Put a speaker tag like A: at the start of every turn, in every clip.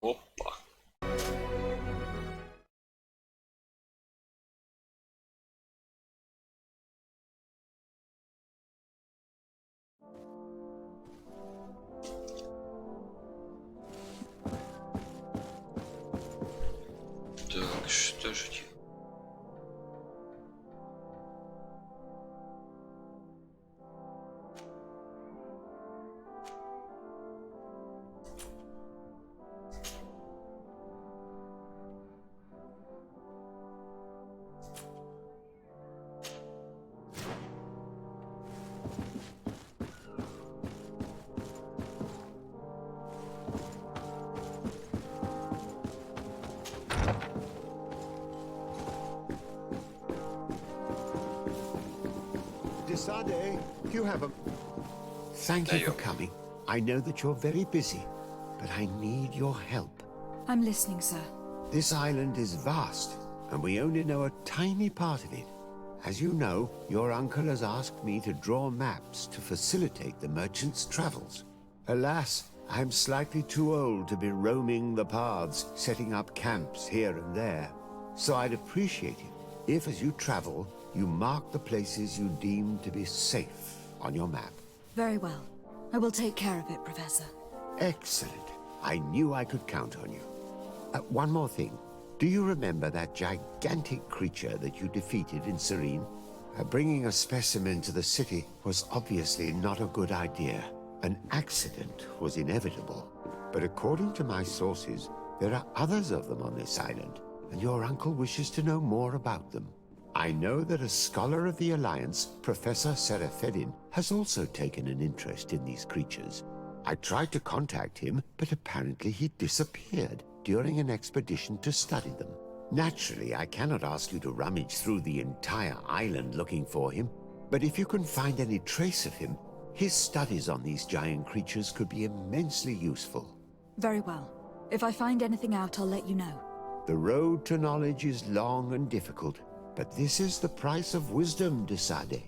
A: Hoppa. Так, что же делать?
B: Desade, you have a... Thank you for coming. I know that you're very busy, but I need your help.
C: I'm listening, sir.
B: This island is vast, and we only know a tiny part of it. As you know, your uncle has asked me to draw maps to facilitate the merchant's travels. Alas, I'm slightly too old to be roaming the paths, setting up camps here and there. So I'd appreciate it if, as you travel, you mark the places you deem to be safe on your map.
C: Very well. I will take care of it, Professor.
B: Excellent. I knew I could count on you. One more thing. Do you remember that gigantic creature that you defeated in Serene? Bringing a specimen to the city was obviously not a good idea. An accident was inevitable. But according to my sources, there are others of them on this island, and your uncle wishes to know more about them. I know that a scholar of the Alliance, Professor Serafedin, has also taken an interest in these creatures. I tried to contact him, but apparently he disappeared during an expedition to study them. Naturally, I cannot ask you to rummage through the entire island looking for him, but if you can find any trace of him, his studies on these giant creatures could be immensely useful.
C: Very well. If I find anything out, I'll let you know.
B: The road to knowledge is long and difficult, but this is the price of wisdom, Desade.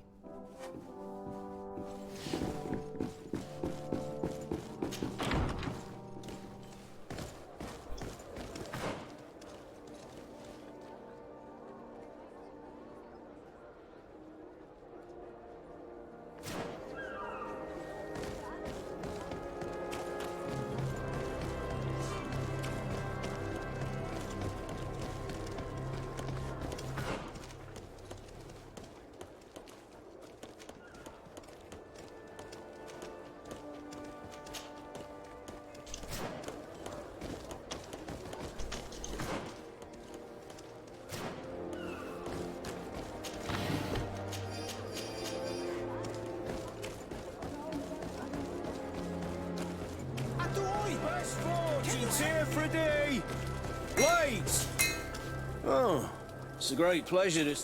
D: Fortune's here for a day! Wait! Oh, it's a great pleasure to...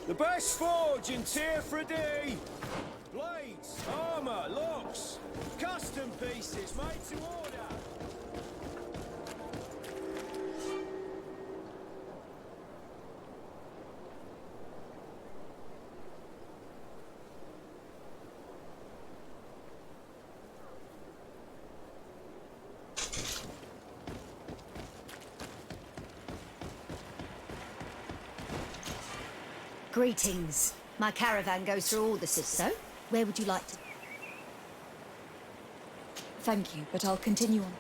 D: The best forge in Tier 3D! Blades, armor, locks, custom pieces made to order!
E: Greetings. My caravan goes through all the cities, so where would you like to...
C: Thank you, but I'll continue on.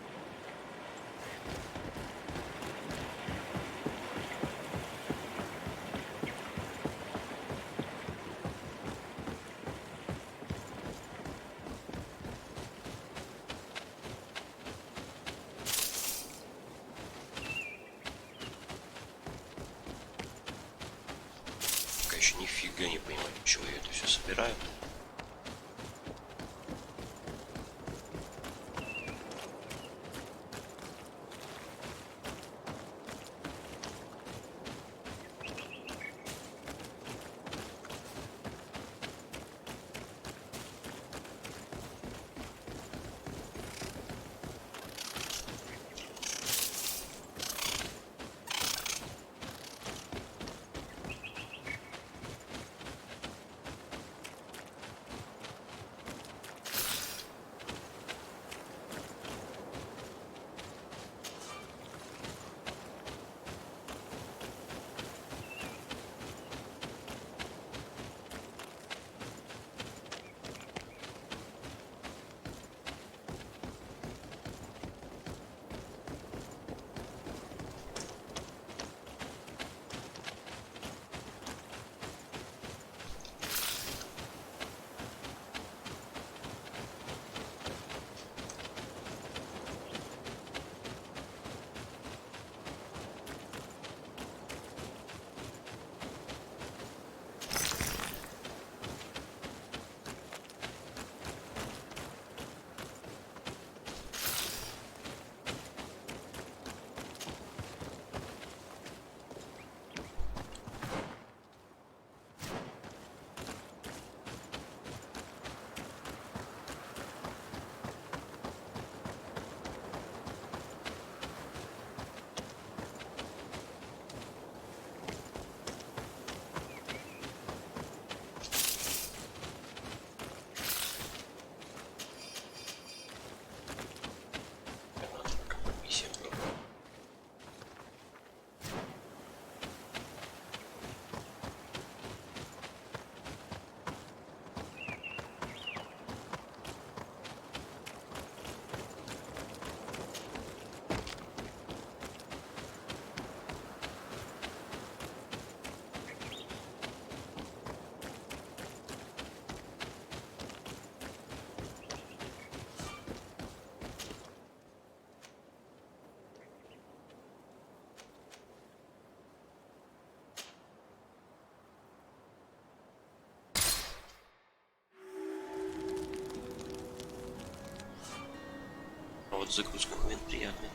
A: Пока еще нифига не понимаю, для чего я это все собираю. А вот загрузка момент приятный.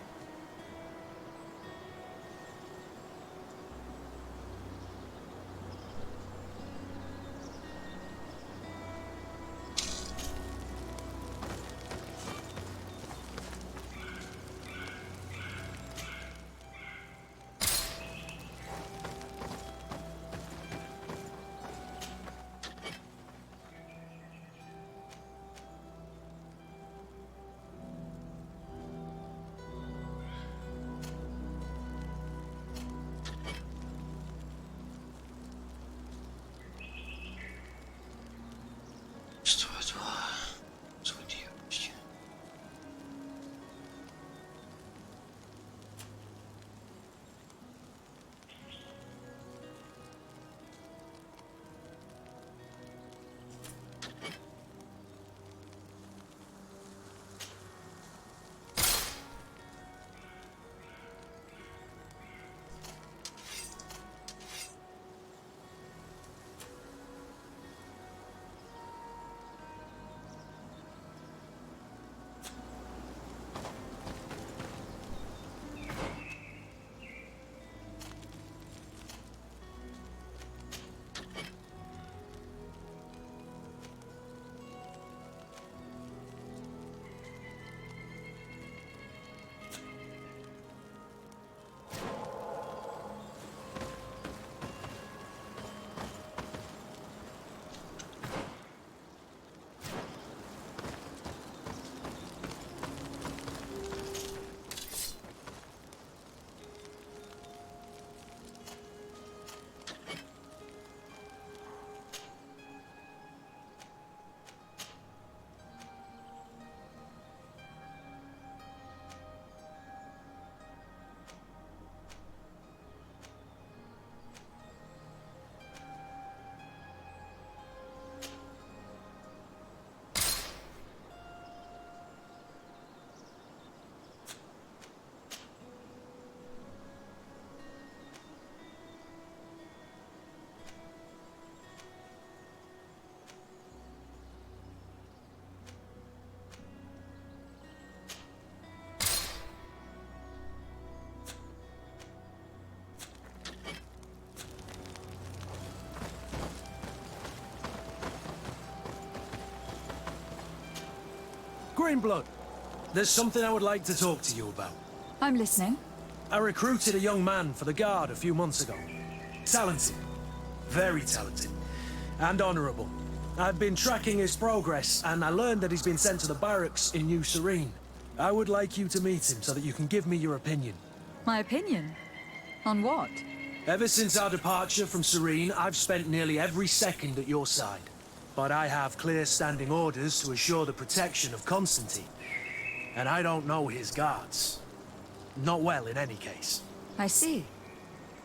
D: Greenblood, there's something I would like to talk to you about.
C: I'm listening.
D: I recruited a young man for the Guard a few months ago. Talented. Very talented. And honourable. I've been tracking his progress, and I learned that he's been sent to the barracks in New Serene. I would like you to meet him so that you can give me your opinion.
C: My opinion? On what?
D: Ever since our departure from Serene, I've spent nearly every second at your side. But I have clear standing orders to assure the protection of Constantine. And I don't know his guards. Not well, in any case.
C: I see.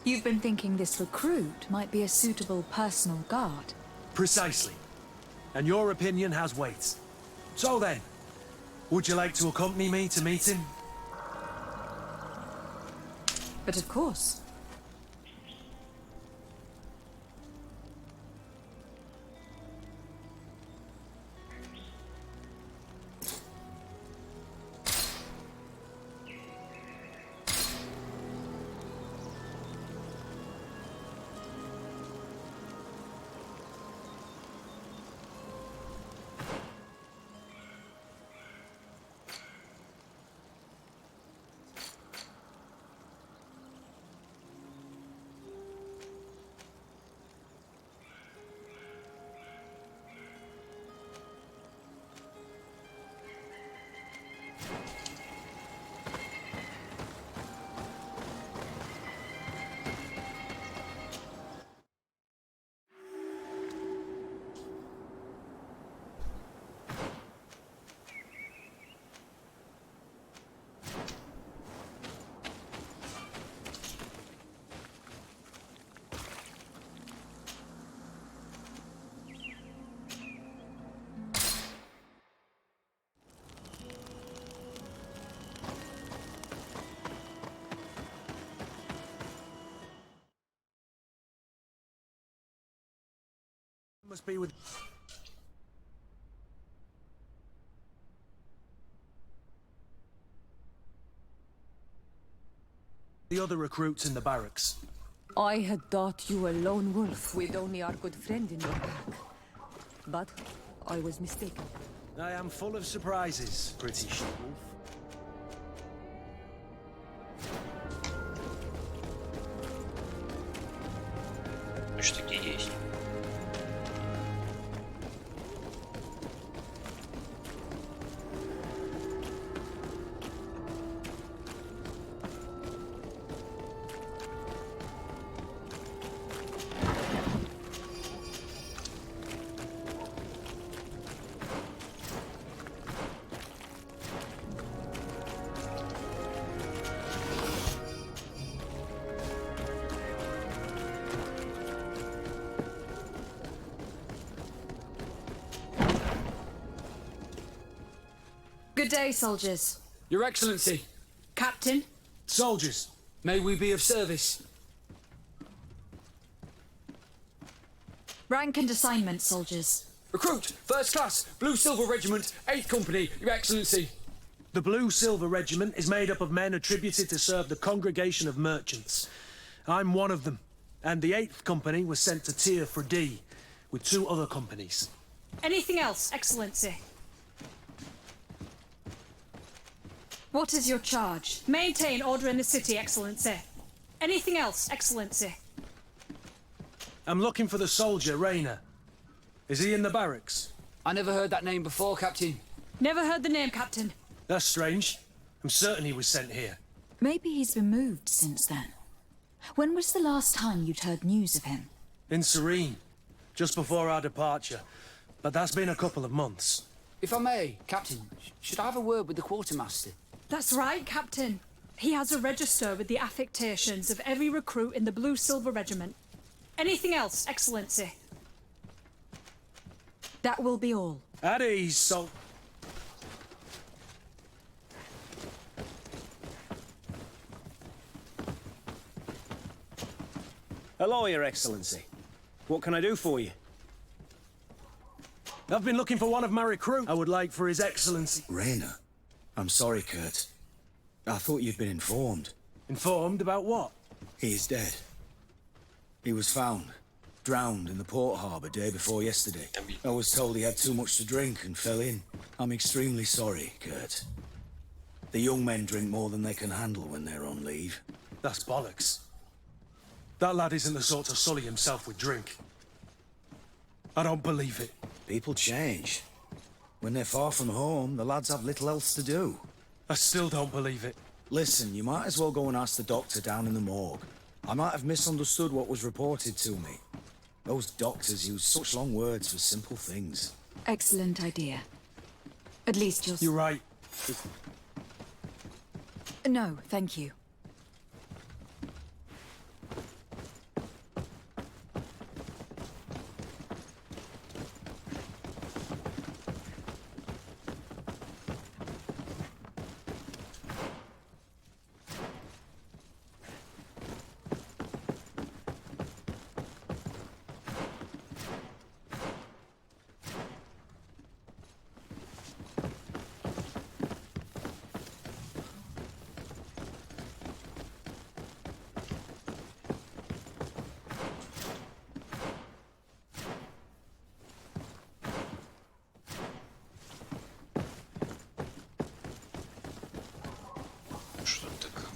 C: You've been thinking this recruit might be a suitable personal guard.
D: Precisely. And your opinion has weight. So then, would you like to accompany me to meet him?
C: But of course.
D: Must be with... the other recruits in the barracks.
F: I had thought you were a lone wolf with only our good friend in your pack. But I was mistaken.
D: I am full of surprises, pretty she-wolf.
A: Что-таки есть.
C: Good day, soldiers.
G: Your Excellency,
C: Captain.
D: Soldiers,
G: may we be of service?
C: Rank and assignment, soldiers.
G: Recruit, first class, Blue Silver Regiment, 8th Company, Your Excellency.
D: the Blue Silver Regiment is made up of men attributed to serve the Congregation of Merchants. I'm one of them, and the 8th Company was sent to Tier for D with 2 other companies.
H: Anything else, Excellency?
C: What is your charge?
H: Maintain order in the city, Excellency. Anything else, Excellency?
D: I'm looking for the soldier, Rayner. Is he in the barracks?
G: I never heard that name before, Captain.
H: Never heard the name, Captain.
D: That's strange. I'm certain he was sent here.
C: Maybe he's been moved since then. When was the last time you'd heard news of him?
D: In Serene, just before our departure. But that's been a couple of months.
G: If I may, Captain, should I have a word with the quartermaster?
H: That's right, Captain. He has a register with the affectations of every recruit in the Blue Silver Regiment. Anything else, Excellency?
C: That will be all.
D: At ease,
I: Hello, Your Excellency. What can I do for you?
D: I've been looking for one of my recruits. I would like for His Excellency.
I: Rayner. I'm sorry, Kurt. I thought you'd been informed.
D: Informed about what?
I: He is dead. He was found
J: Drowned in the port harbour day before yesterday. I was told he had too much to drink and fell in. I'm extremely sorry, Kurt. The young men drink more than they can handle when they're on leave.
D: That's bollocks. That lad isn't the sort to sully himself with drink. I don't believe it.
J: People change. When they're far from home, the lads have little else to do.
D: I still don't believe it.
J: Listen, you might as well go and ask the doctor down in the morgue. I might have misunderstood what was reported to me. Those doctors use such long words for simple things.
C: Excellent idea. At least you're...
D: You're right.
C: No, thank you.
A: Что тут такое?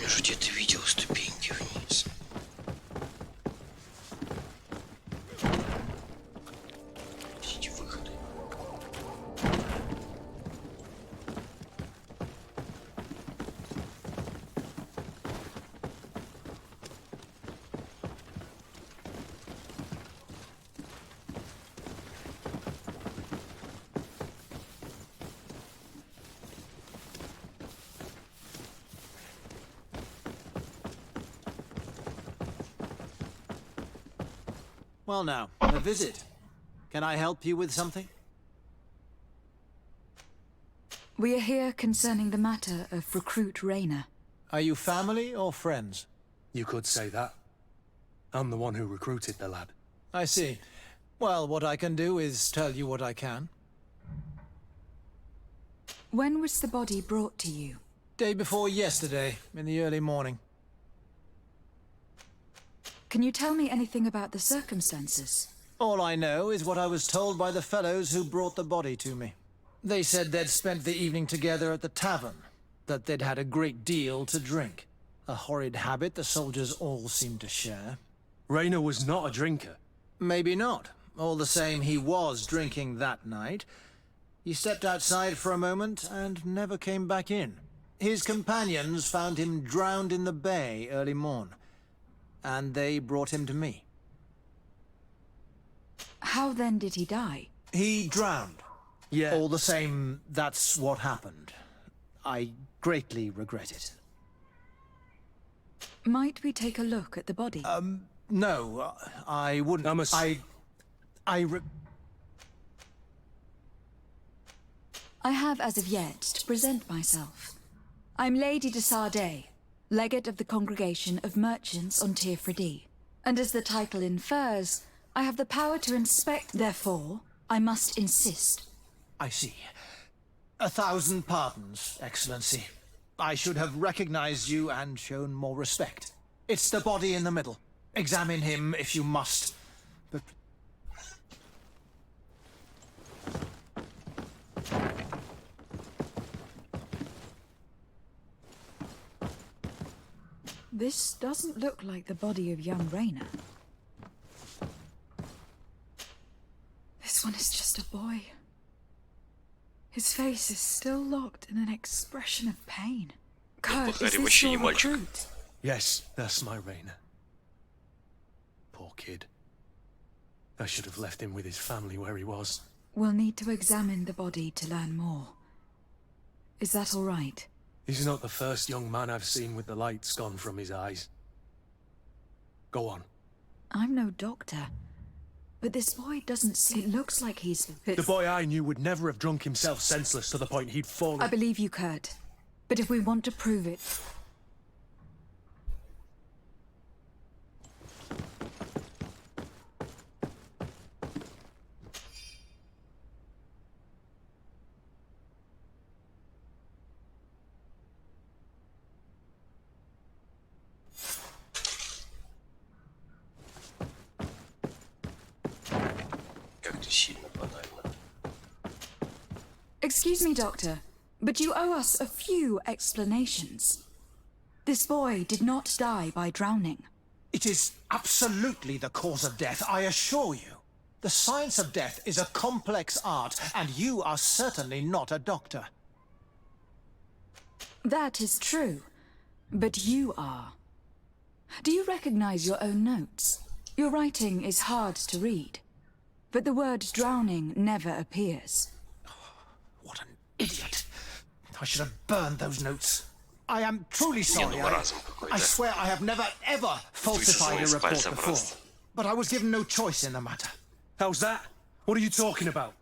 A: Я же где-то видел ступеньки вниз. Эти выходы.
K: Well now, a visit. Can I help you with something?
C: We are here concerning the matter of Recruit Rayner.
K: Are you family or friends?
D: You could say that. I'm the one who recruited the lad.
K: I see. Well, what I can do is tell you what I can.
C: When was the body brought to you?
K: Day before yesterday, in the early morning.
C: Can you tell me anything about the circumstances?
K: All I know is what I was told by the fellows who brought the body to me. They said they'd spent the evening together at the tavern, that they'd had a great deal to drink. A horrid habit the soldiers all seemed to share.
D: Rayner was not a drinker.
K: Maybe not. All the same, he was drinking that night. He stepped outside for a moment and never came back in. His companions found him drowned in the bay early morn, and they brought him to me.
C: How then did he die?
K: He drowned.
D: Yeah.
K: All the same, that's what happened. I greatly regret it.
C: Might we take a look at the body?
K: No, I wouldn't.
C: I have as of yet to present myself. I'm Lady de Sardet, legate of the Congregation of Merchants on Tirfredi. And as the title infers, I have the power to inspect, therefore, I must insist.
K: I see. 1,000 pardons, Excellency. I should have recognized you and shown more respect. It's the body in the middle. Examine him if you must. But...
C: This doesn't look like the body of young Raina. This one is just a boy. His face is still locked in an expression of pain. Kurt, is this your recruit?
D: Yes, that's my Raina. Poor kid. I should have left him with his family where he was.
C: We'll need to examine the body to learn more. Is that all right?
D: He's not the first young man I've seen with the lights gone from his eyes. Go on.
C: I'm no doctor, but this boy doesn't seem... It looks like he's...
D: The boy I knew would never have drunk himself senseless to the point he'd fallen...
C: I believe you, Kurt. But if we want to prove it... Excuse me, Doctor, but you owe us a few explanations. This boy did not die by drowning.
K: It is absolutely the cause of death, I assure you. The science of death is a complex art, and you are certainly not a doctor.
C: That is true, but you are. Do you recognize your own notes? Your writing is hard to read, but the word drowning never appears.
K: What an idiot. I should have burned those notes. I am truly sorry. I swear I have never, ever falsified a report before. But I was given no choice in the matter.
D: How's that? What are you talking about?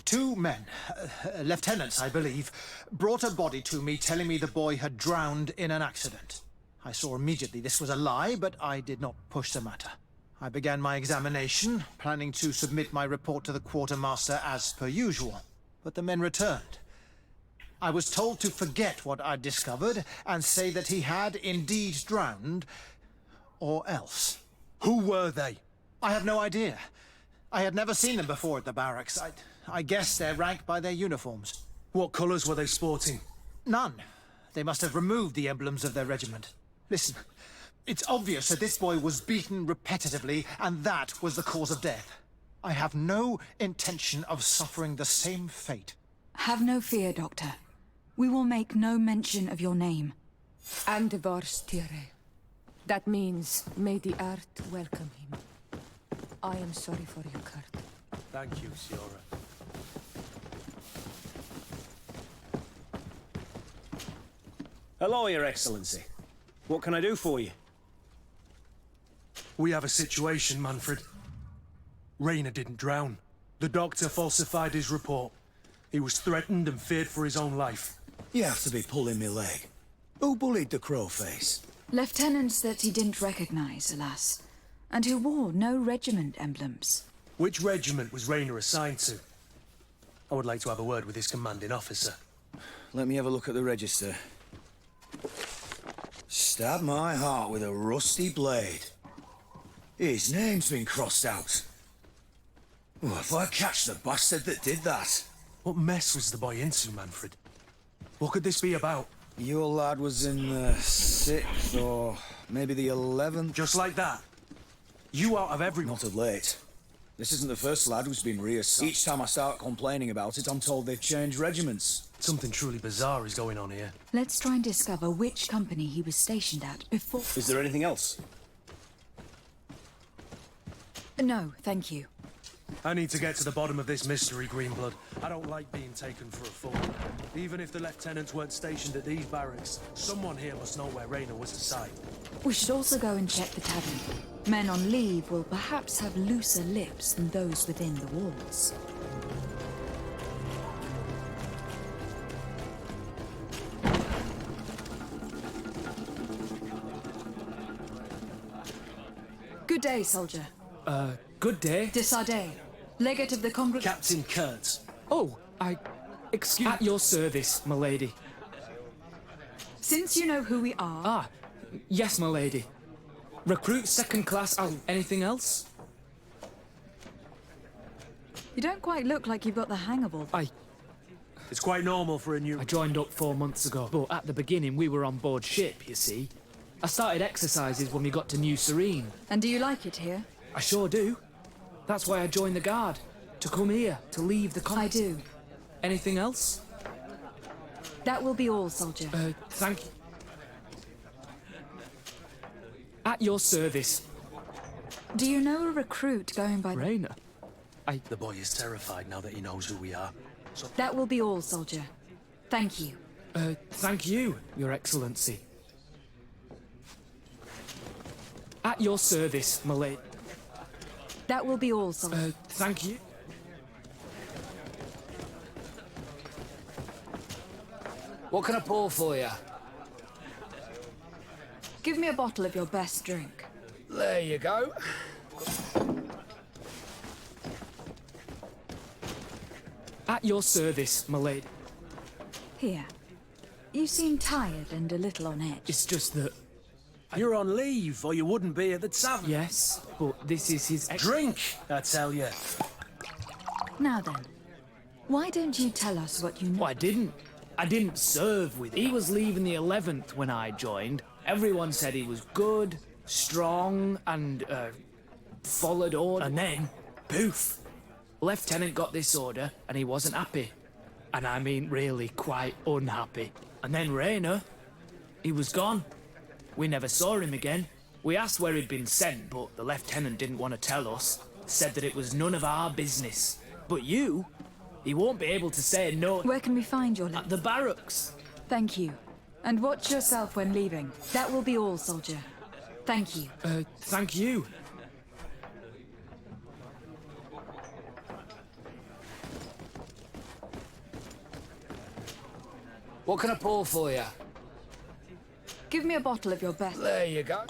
K: 2 men, lieutenants I believe, brought a body to me telling me the boy had drowned in an accident. I saw immediately this was a lie, but I did not push the matter. I began my examination, planning to submit my report to the quartermaster as per usual. But the men returned. I was told to forget what I'd discovered and say that he had indeed drowned, or else.
D: Who were they?
K: I have no idea. I had never seen them before at the barracks. I guess they're ranked by their uniforms.
D: What colours were they sporting?
K: None. They must have removed the emblems of their regiment. Listen, it's obvious that this boy was beaten repetitively, and that was the cause of death. I have no intention of suffering the same fate.
C: Have no fear, Doctor. We will make no mention of your name.
F: Andvarstire. That means, may the art welcome him. I am sorry for you, Kurt.
D: Thank you, Siora.
I: Hello, Your Excellency. What can I do for you?
D: We have a situation, Manfred. Raina didn't drown. The doctor falsified his report. He was threatened and feared for his own life.
J: You have to be pulling me leg. Who bullied the crowface?
C: Lieutenants that he didn't recognize, alas, and who wore no regiment emblems.
D: Which regiment was Raina assigned to? I would like to have a word with his commanding officer.
J: Let me have a look at the register. Stab my heart with a rusty blade. His name's been crossed out. Oh, if I catch the bastard that did that.
D: What mess was the boy into, Manfred? What could this be about?
J: Your lad was in the 6th or maybe the 11th.
D: Just like that? You out of everyone?
J: Not of late. This isn't the first lad who's been reassigned. Each time I start complaining about it, I'm told they've changed regiments.
D: Something truly bizarre is going on here.
C: Let's try and discover which company he was stationed at before...
I: Is there anything else?
C: No, thank you.
D: I need to get to the bottom of this mystery, Greenblood. I don't like being taken for a fool. Even if the lieutenants weren't stationed at these barracks, someone here must know where Raina was assigned.
C: We should also go and check the tavern. Men on leave will perhaps have looser lips than those within the walls. Good day, soldier.
G: Good day.
H: Desardet, legate of the congregation.
D: Captain Kurt.
G: Oh, Excuse... At your service, my lady.
C: Since you know who we are...
G: Ah, yes, my lady. Recruit second class... Oh, anything else?
C: You don't quite look like you've got the hang of all that.
D: It's quite normal for a new...
G: I joined up 4 months ago, but at the beginning we were on board ship, you see. I started exercises when we got to New Serene.
C: And do you like it here?
G: I sure do. That's why I joined the guard. To come here, to leave the
C: I do.
G: Anything else?
C: That will be all, soldier.
G: Thank you. At your service.
C: Do you know a recruit going by...
G: Raina?
D: The boy is terrified now that he knows who we are. So...
C: That will be all, soldier. Thank you.
G: Thank you, Your Excellency. At your service, my lady.
C: That will be all, soldier.
G: Thank you.
J: What can I pour for you?
C: Give me a bottle of your best drink.
J: There you go.
G: At your service, my lady.
C: Here. You seem tired and a little on edge.
G: It's just that...
D: You're on leave, or you wouldn't be at the tavern.
G: Yes, but this is his...
D: Drink, I tell you.
C: Now then, why don't you tell us what you know?
G: Well, I didn't serve with... He was leaving the 11th when I joined. Everyone said he was good, strong, and, followed orders. And then, poof! Lieutenant got this order, and he wasn't happy. And I mean really quite unhappy. And then Raina, he was gone. We never saw him again. We asked where he'd been sent, but the lieutenant didn't want to tell us. Said that it was none of our business. But you, he won't be able to say no.
C: Where can we find your...
G: At the barracks.
C: Thank you. And watch yourself when leaving. That will be all, soldier. Thank you.
G: Thank you.
J: What can I pour for you?
C: Give me a bottle of your best...
J: There you go.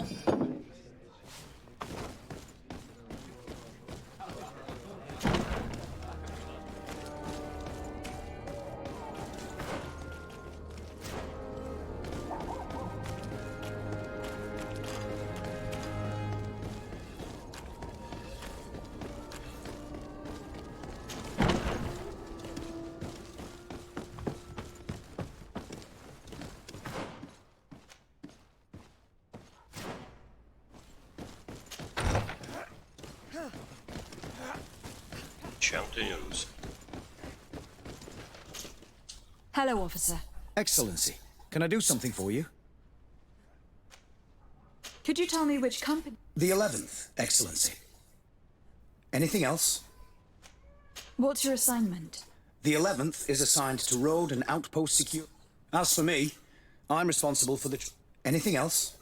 A: Champions.
C: Hello, officer.
J: Excellency, can I do something for you?
C: Could you tell me which company...
J: The 11th, Excellency. Anything else?
C: What's your assignment?
J: The 11th is assigned to road and outpost security. As for me, I'm responsible for the... Anything else?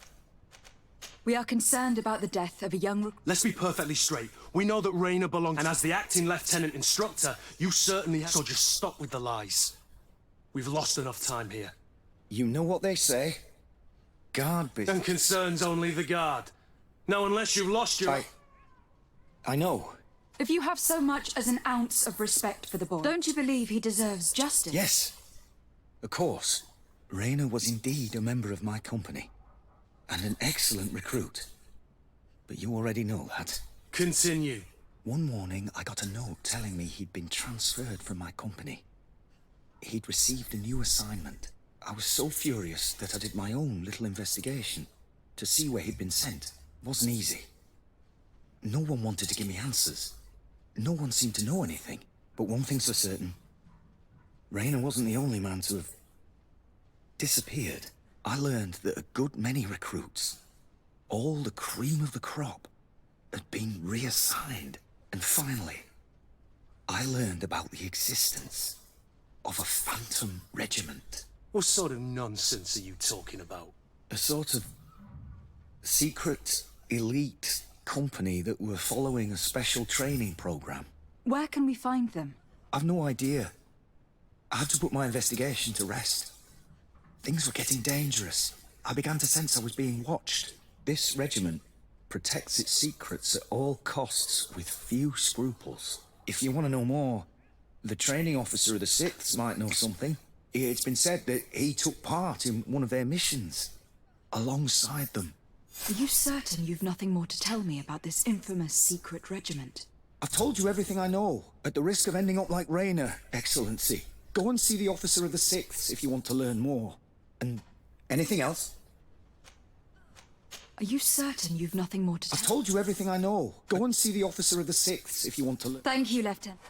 C: We are concerned about the death of a young...
D: Let's be perfectly straight. We know that Raina belongs... And as the acting lieutenant instructor, you certainly have... So just stop with the lies. We've lost enough time here.
J: You know what they say? Guard business...
D: And concerns only the guard. Now, unless you've lost your...
J: I know.
C: If you have so much as an ounce of respect for the boy, don't you believe he deserves justice?
J: Yes. Of course. Raina was indeed a member of my company. And an excellent recruit. But you already know that.
D: Continue.
J: One morning, I got a note telling me he'd been transferred from my company. He'd received a new assignment. I was so furious that I did my own little investigation to see where he'd been sent. It wasn't easy. No one wanted to give me answers. No one seemed to know anything. But one thing's for certain. Raina wasn't the only man to have disappeared. I learned that a good many recruits, all the cream of the crop, had been reassigned. And finally, I learned about the existence of a phantom regiment.
D: What sort of nonsense are you talking about?
J: A sort of secret, elite company that were following a special training program.
C: Where can we find them?
J: I've no idea. I had to put my investigation to rest. Things were getting dangerous. I began to sense I was being watched. This regiment protects its secrets at all costs with few scruples. If you want to know more, The training officer of the 6th might know something. It's been said that he took part in one of their missions, alongside them.
C: Are you certain you've nothing more to tell me about this infamous secret regiment?
J: I've told you everything I know, at the risk of ending up like Rayner, Excellency. Go and see the officer of the 6th if you want to learn more. And anything else?
C: Are you certain you've nothing more to tell?
J: I've told you everything I know. Go and see the officer of the 6th if you want to learn.
C: Thank you, Lieutenant.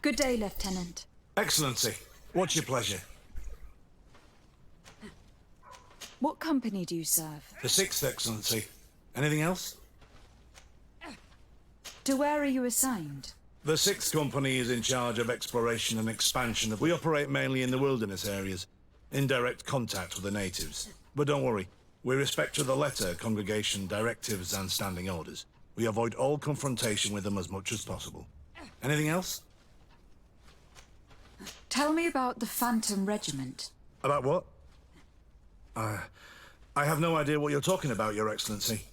C: Good day, Lieutenant.
L: Excellency, what's your pleasure?
C: What company do you serve?
L: The 6th, Excellency. Anything else?
C: To where are you assigned?
L: The 6th Company is in charge of exploration and expansion. We operate mainly in the wilderness areas, in direct contact with the natives. But don't worry, we respect to the letter congregation directives and standing orders. We avoid all confrontation with them as much as possible. Anything else?
C: Tell me about the Phantom Regiment.
L: About what? I have no idea what you're talking about, Your Excellency.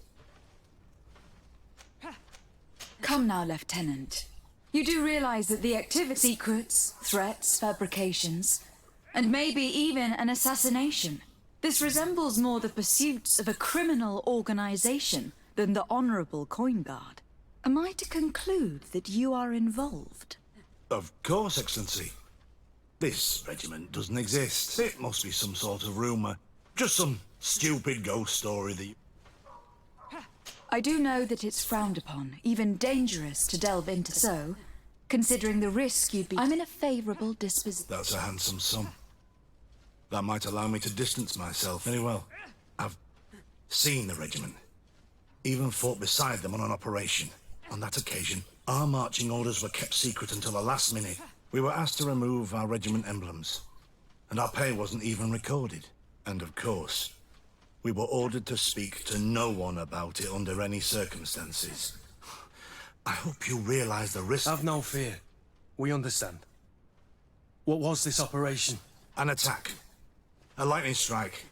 C: Come now, Lieutenant. You do realize that the activity, secrets, threats, fabrications, and maybe even an assassination. This resembles more the pursuits of a criminal organization than the honorable coin guard. Am I to conclude that you are involved?
L: Of course, Excellency. This regiment doesn't exist. It must be some sort of rumor. Just some stupid ghost story that you...
C: I do know that it's frowned upon, even dangerous to delve into. So, considering the risk you'd be... I'm in a favorable disposition.
L: That's a handsome sum. That might allow me to distance myself very well. I've seen the regiment. Even fought beside them on an operation. On that occasion, our marching orders were kept secret until the last minute. We were asked to remove our regiment emblems, and our pay wasn't even recorded. And of course, we were ordered to speak to no one about it under any circumstances. I hope you realize the risk.
D: Have no fear. We understand. What was this operation?
L: An attack. A lightning strike.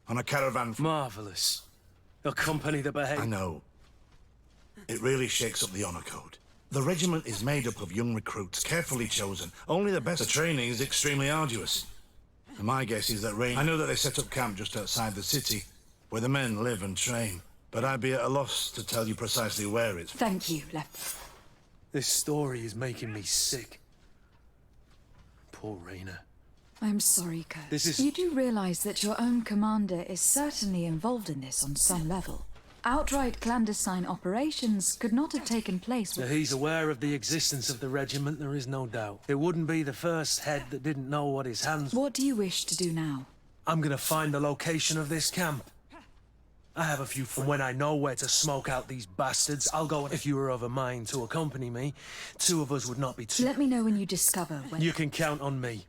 L: On a caravan.
D: Marvelous. A company that behaved...
L: I know. It really shakes up the honor code. The regiment is made up of young recruits, carefully chosen. Only the best. The training is extremely arduous. And my guess is that I know that they set up camp just outside the city, where the men live and train. But I'd be at a loss to tell you precisely where it's...
C: Thank you, Lieutenant.
D: This story is making me sick. Poor Rayner.
C: I'm sorry, Kurt.
D: This is...
C: You do realize that your own commander is certainly involved in this on some level. Outright clandestine operations could not have taken place
D: That he's aware of the existence of the regiment, there is no doubt. It wouldn't be the first head that didn't know what his hands...
C: What do you wish to do now?
D: I'm gonna find the location of this camp. I have a few friends. When I know where to smoke out these bastards, I'll go. If you were of a mind to accompany me, 2 of us would not be too...
C: Let me know when you discover where...
D: You can count on me.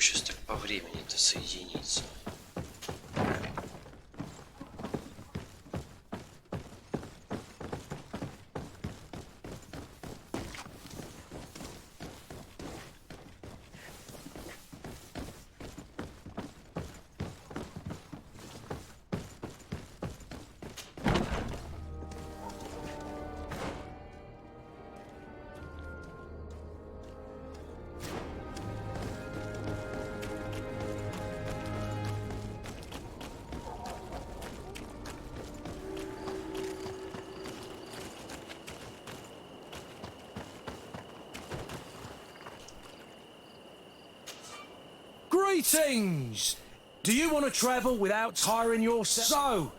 A: Сейчас так по времени-то соединиться.
D: Greetings! Do you want to travel without tiring yourself? So,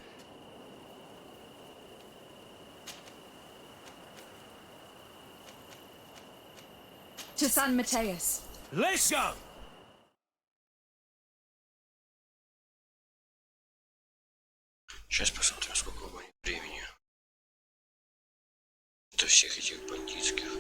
C: To San Mateus.
D: let's go!
A: Сейчас посмотрим, сколько у них времени. До всех этих бандитских.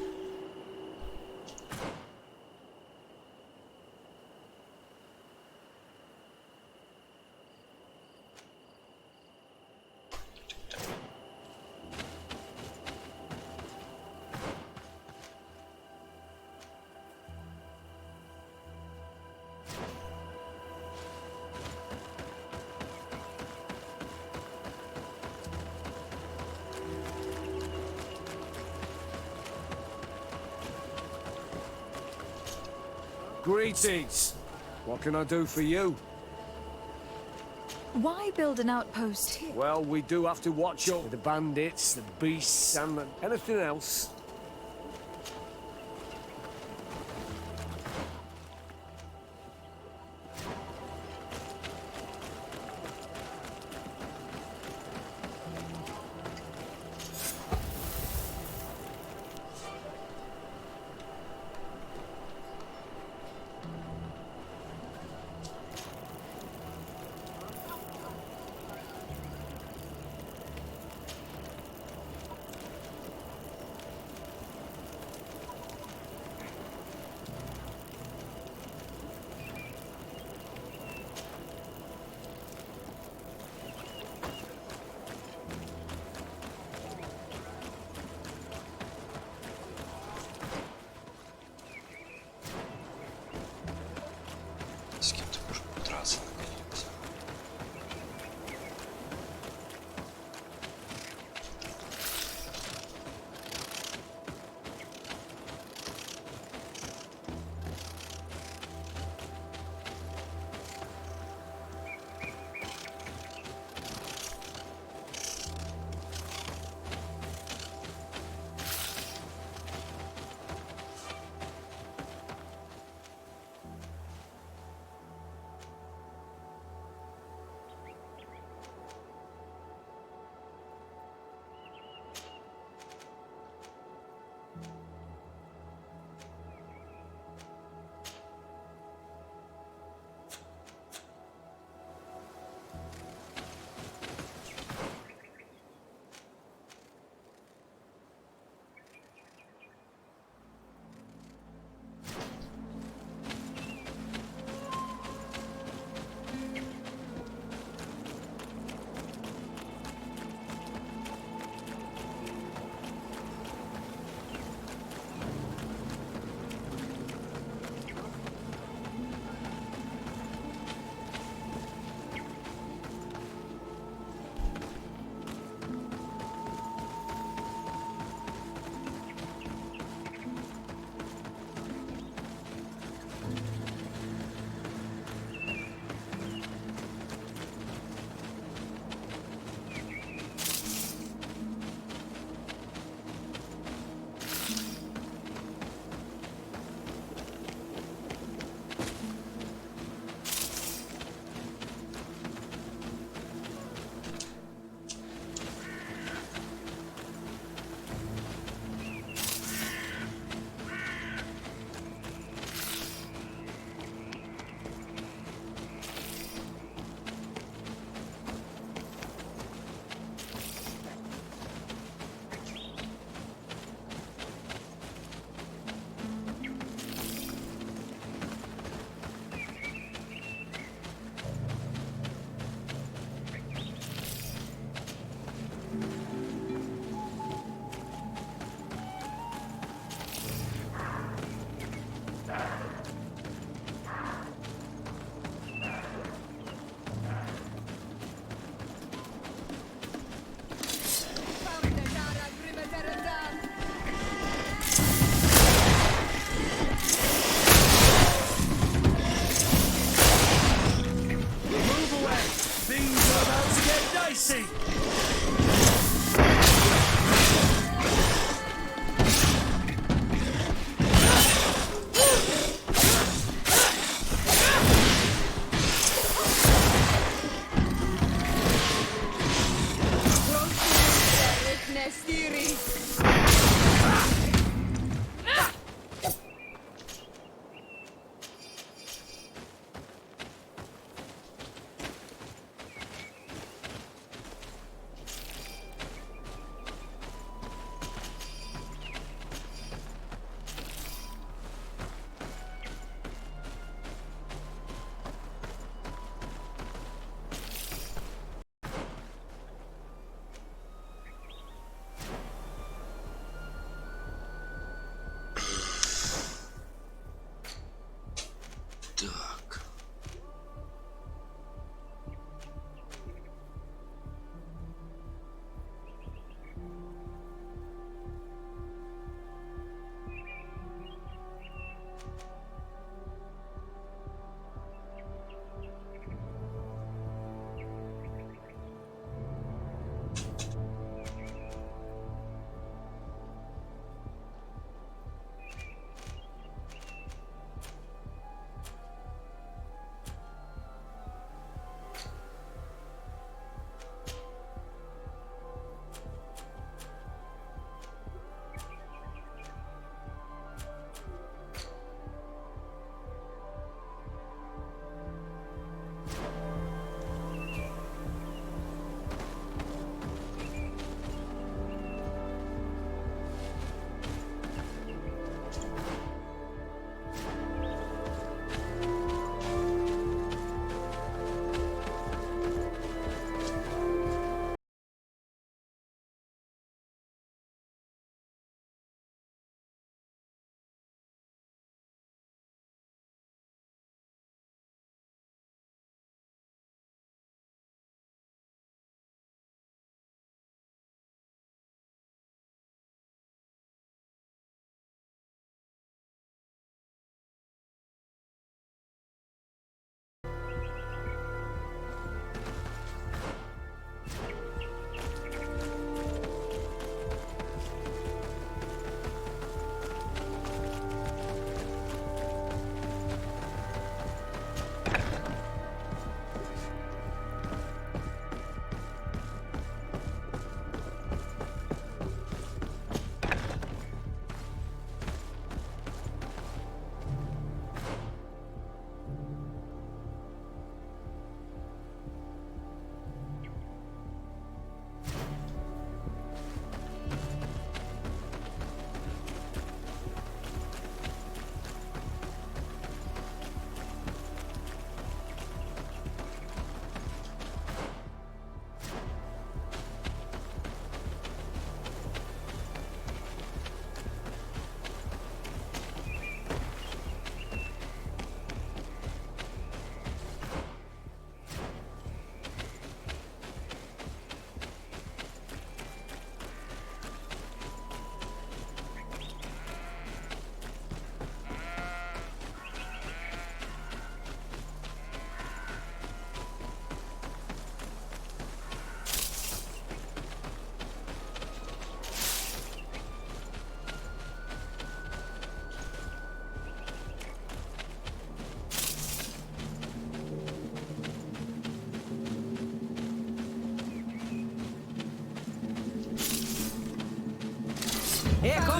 M: Greetings. What can I do for you?
C: Why build an outpost here?
M: Well, we do have to watch out for the bandits, the beasts, and anything else.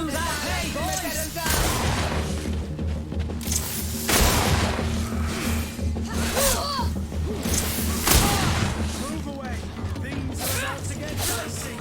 D: comes our pay, boys! Move away! Things are about to get dicey!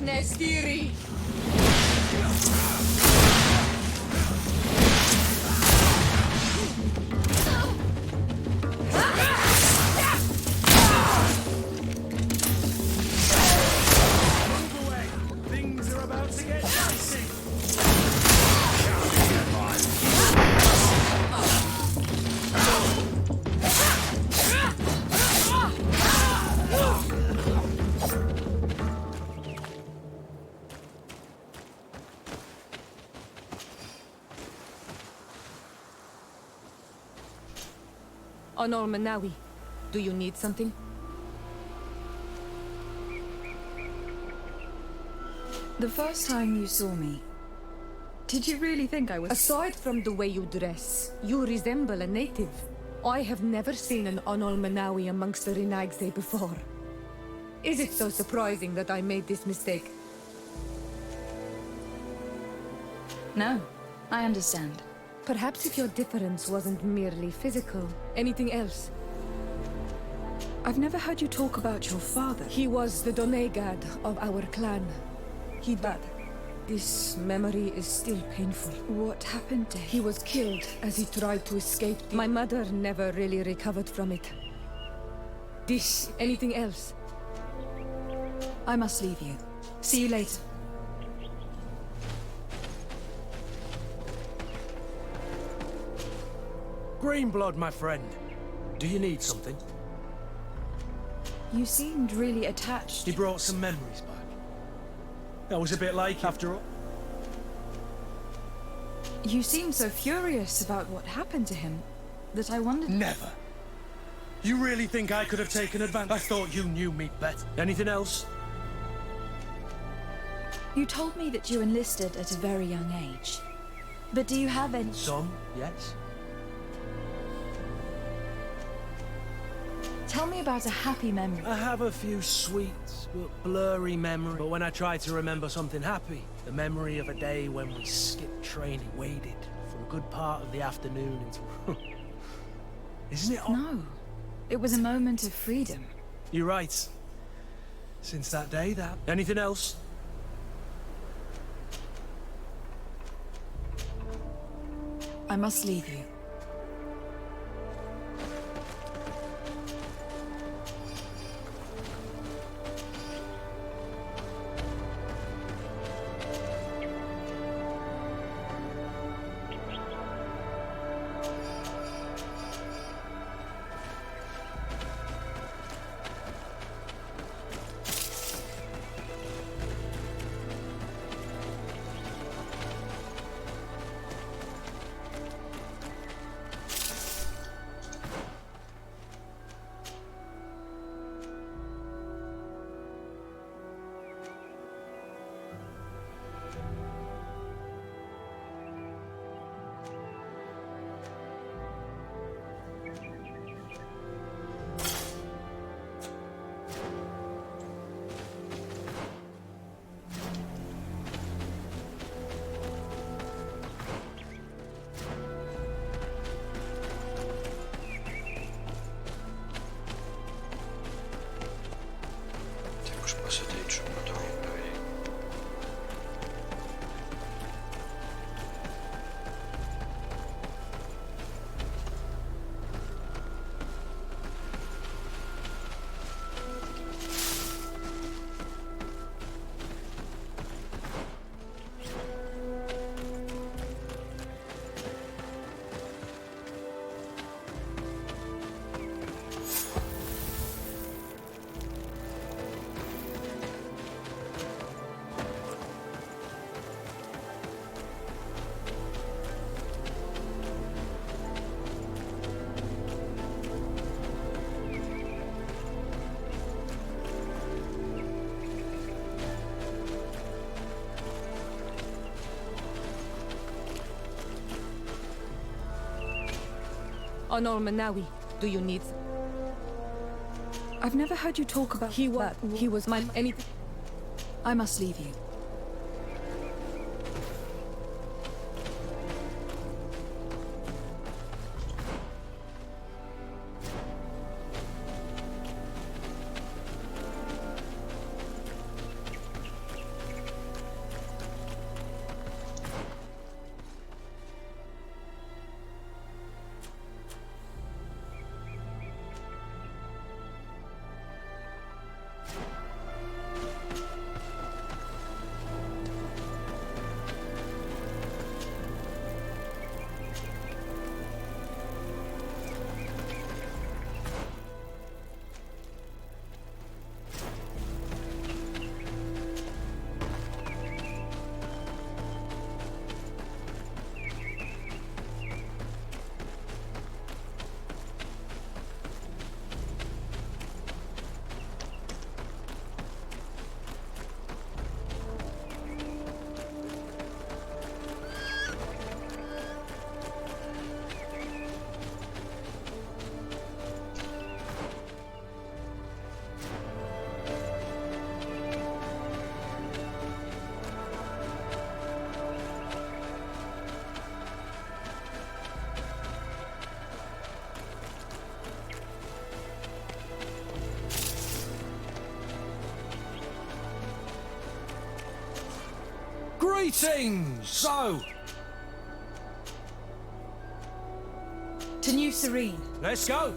F: Nestiri.
D: Move away! Things are about to get dicey!
F: Honor Manawi, do you need something?
C: The first time you saw me, did you really think I was...
F: Aside from the way you dress, you resemble a native. I have never seen an Onol Manawi amongst the Rinagse before. Is it so surprising that I made this mistake?
C: No, I understand.
F: Perhaps if your difference wasn't merely physical, anything else?
C: I've never heard you talk about your father.
F: He was the Donegad of our clan. He died. This memory is still painful.
C: What happened to him?
F: He was killed as he tried to escape. My mother never really recovered from it. This, anything else?
C: I must leave you. See you later.
D: Greenblood, my friend. Do you need something?
C: You seemed really attached.
D: He brought some memories back. That was a bit like, after all.
C: You seemed so furious about what happened to him that I wondered...
D: Never. You really think I could have taken advantage? I thought you knew me better. Anything else?
C: You told me that you enlisted at a very young age. But do you have any...
D: Some, yes.
C: Tell me about a happy memory.
D: I have a few sweet but blurry memories. But when I try to remember something happy, the memory of a day when we skipped training, waded for a good part of the afternoon into... Isn't it?
C: No. It was a moment of freedom.
D: You're right. Since that day, that... Anything else?
C: I must leave you.
F: Honor Manawi, do you need...
C: I've never heard you talk about...
F: He was my... anything...
C: I must leave you.
D: Greetings! So...
C: To New Serene.
D: Let's go!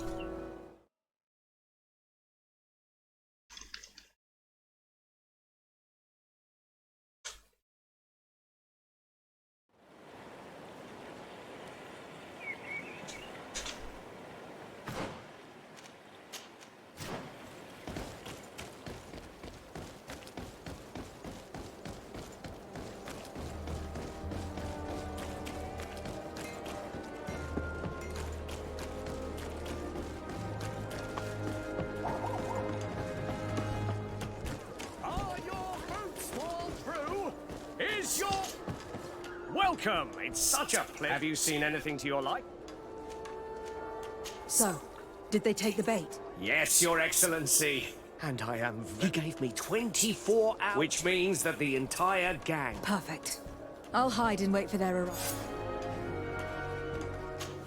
M: Welcome! It's such a pleasure. Have you seen anything to your like?
C: So, did they take the bait?
M: Yes, Your Excellency. And I am... He gave me 24 hours. Which means that the entire gang...
C: Perfect. I'll hide and wait for their arrival.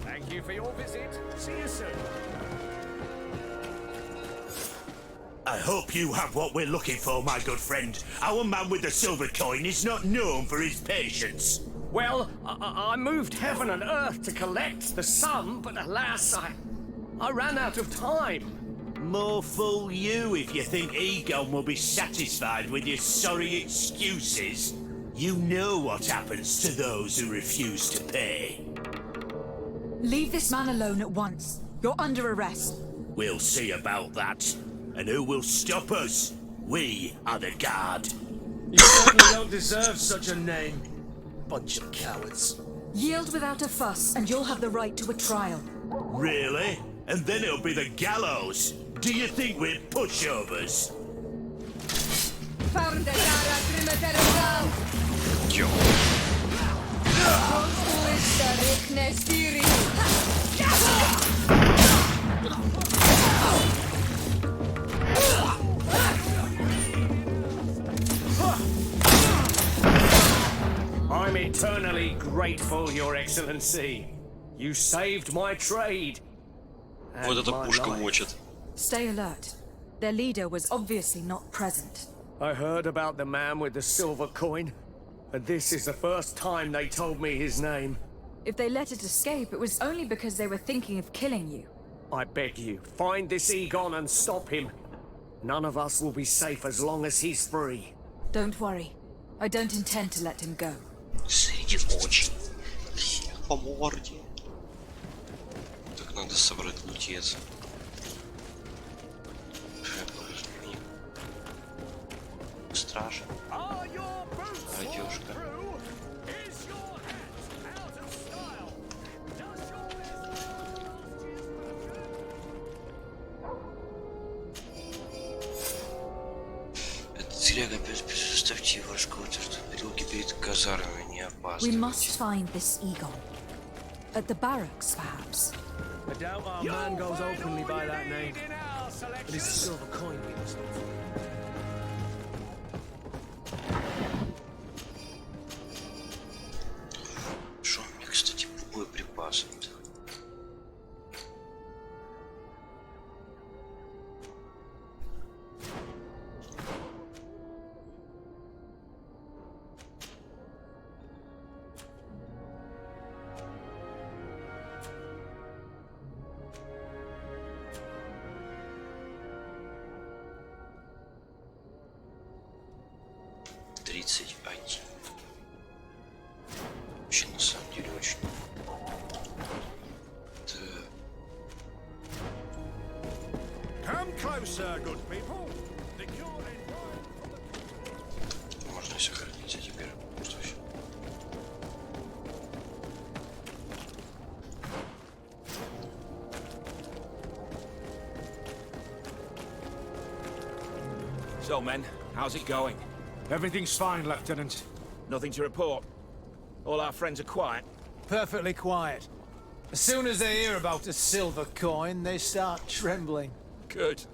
M: Thank you for your visit. See you soon.
L: I hope you have what we're looking for, my good friend. Our man with the silver coin is not known for his patience.
M: Well, I moved heaven and earth to collect the sum, but alas, I ran out of time.
L: More fool you if you think Egon will be satisfied with your sorry excuses. You know what happens to those who refuse to pay.
C: Leave this man alone at once. You're under arrest.
L: We'll see about that. And who will stop us? We are the guard.
D: You certainly don't deserve such a name. Bunch of cowards.
C: Yield without a fuss, and you'll have the right to a trial.
L: Really? And then it'll be the gallows. Do you think we're pushovers?
M: I'm eternally grateful, Your Excellency. You saved my trade.
A: Вот эта пушка мочит.
C: Stay alert. Their leader was obviously not present.
M: I heard about the man with the silver coin, and this is the first time they told me his name.
C: If they let it escape, it was only because they were thinking of killing you.
M: I beg you, find this Egon and stop him. None of us will be safe as long as he's free.
C: Don't worry. I don't intend to let him go.
A: Среди ночи. По морде. Так надо собрать лутец. Страж. Одежка. Этот телега опять заставьте его шкода, что дороги перед казармами не опасны.
C: We must find this Egon. At the barracks, perhaps.
D: I doubt our man goes openly by that name. But it's a silver coin we must look for.
A: Что мне, кстати, боеприпасы-то? Вообще, на самом деле, очень... Можно сохранить, а теперь что еще?
N: So, men, how's it going?
K: Everything's fine, Lieutenant.
N: Nothing to report. All our friends are quiet.
K: Perfectly quiet. As soon as they hear about a silver coin, they start trembling.
N: Good.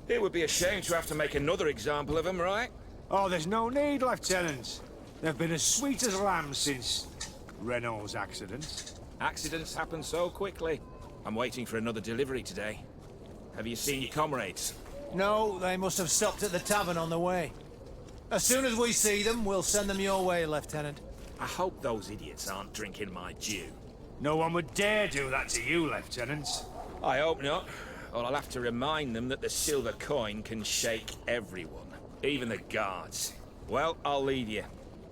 N: It would be a shame to have to make another example of them, right?
K: Oh, there's no need, Lieutenant. They've been as sweet as lambs since Renault's accident.
N: Accidents happen so quickly. I'm waiting for another delivery today. Have you seen your comrades?
K: No, they must have stopped at the tavern on the way. As soon as we see them, we'll send them your way, Lieutenant.
N: I hope those idiots aren't drinking my dew.
K: No one would dare do that to you, Lieutenant.
N: I hope not. Or I'll have to remind them that the silver coin can shake everyone, even the guards. Well, I'll leave you.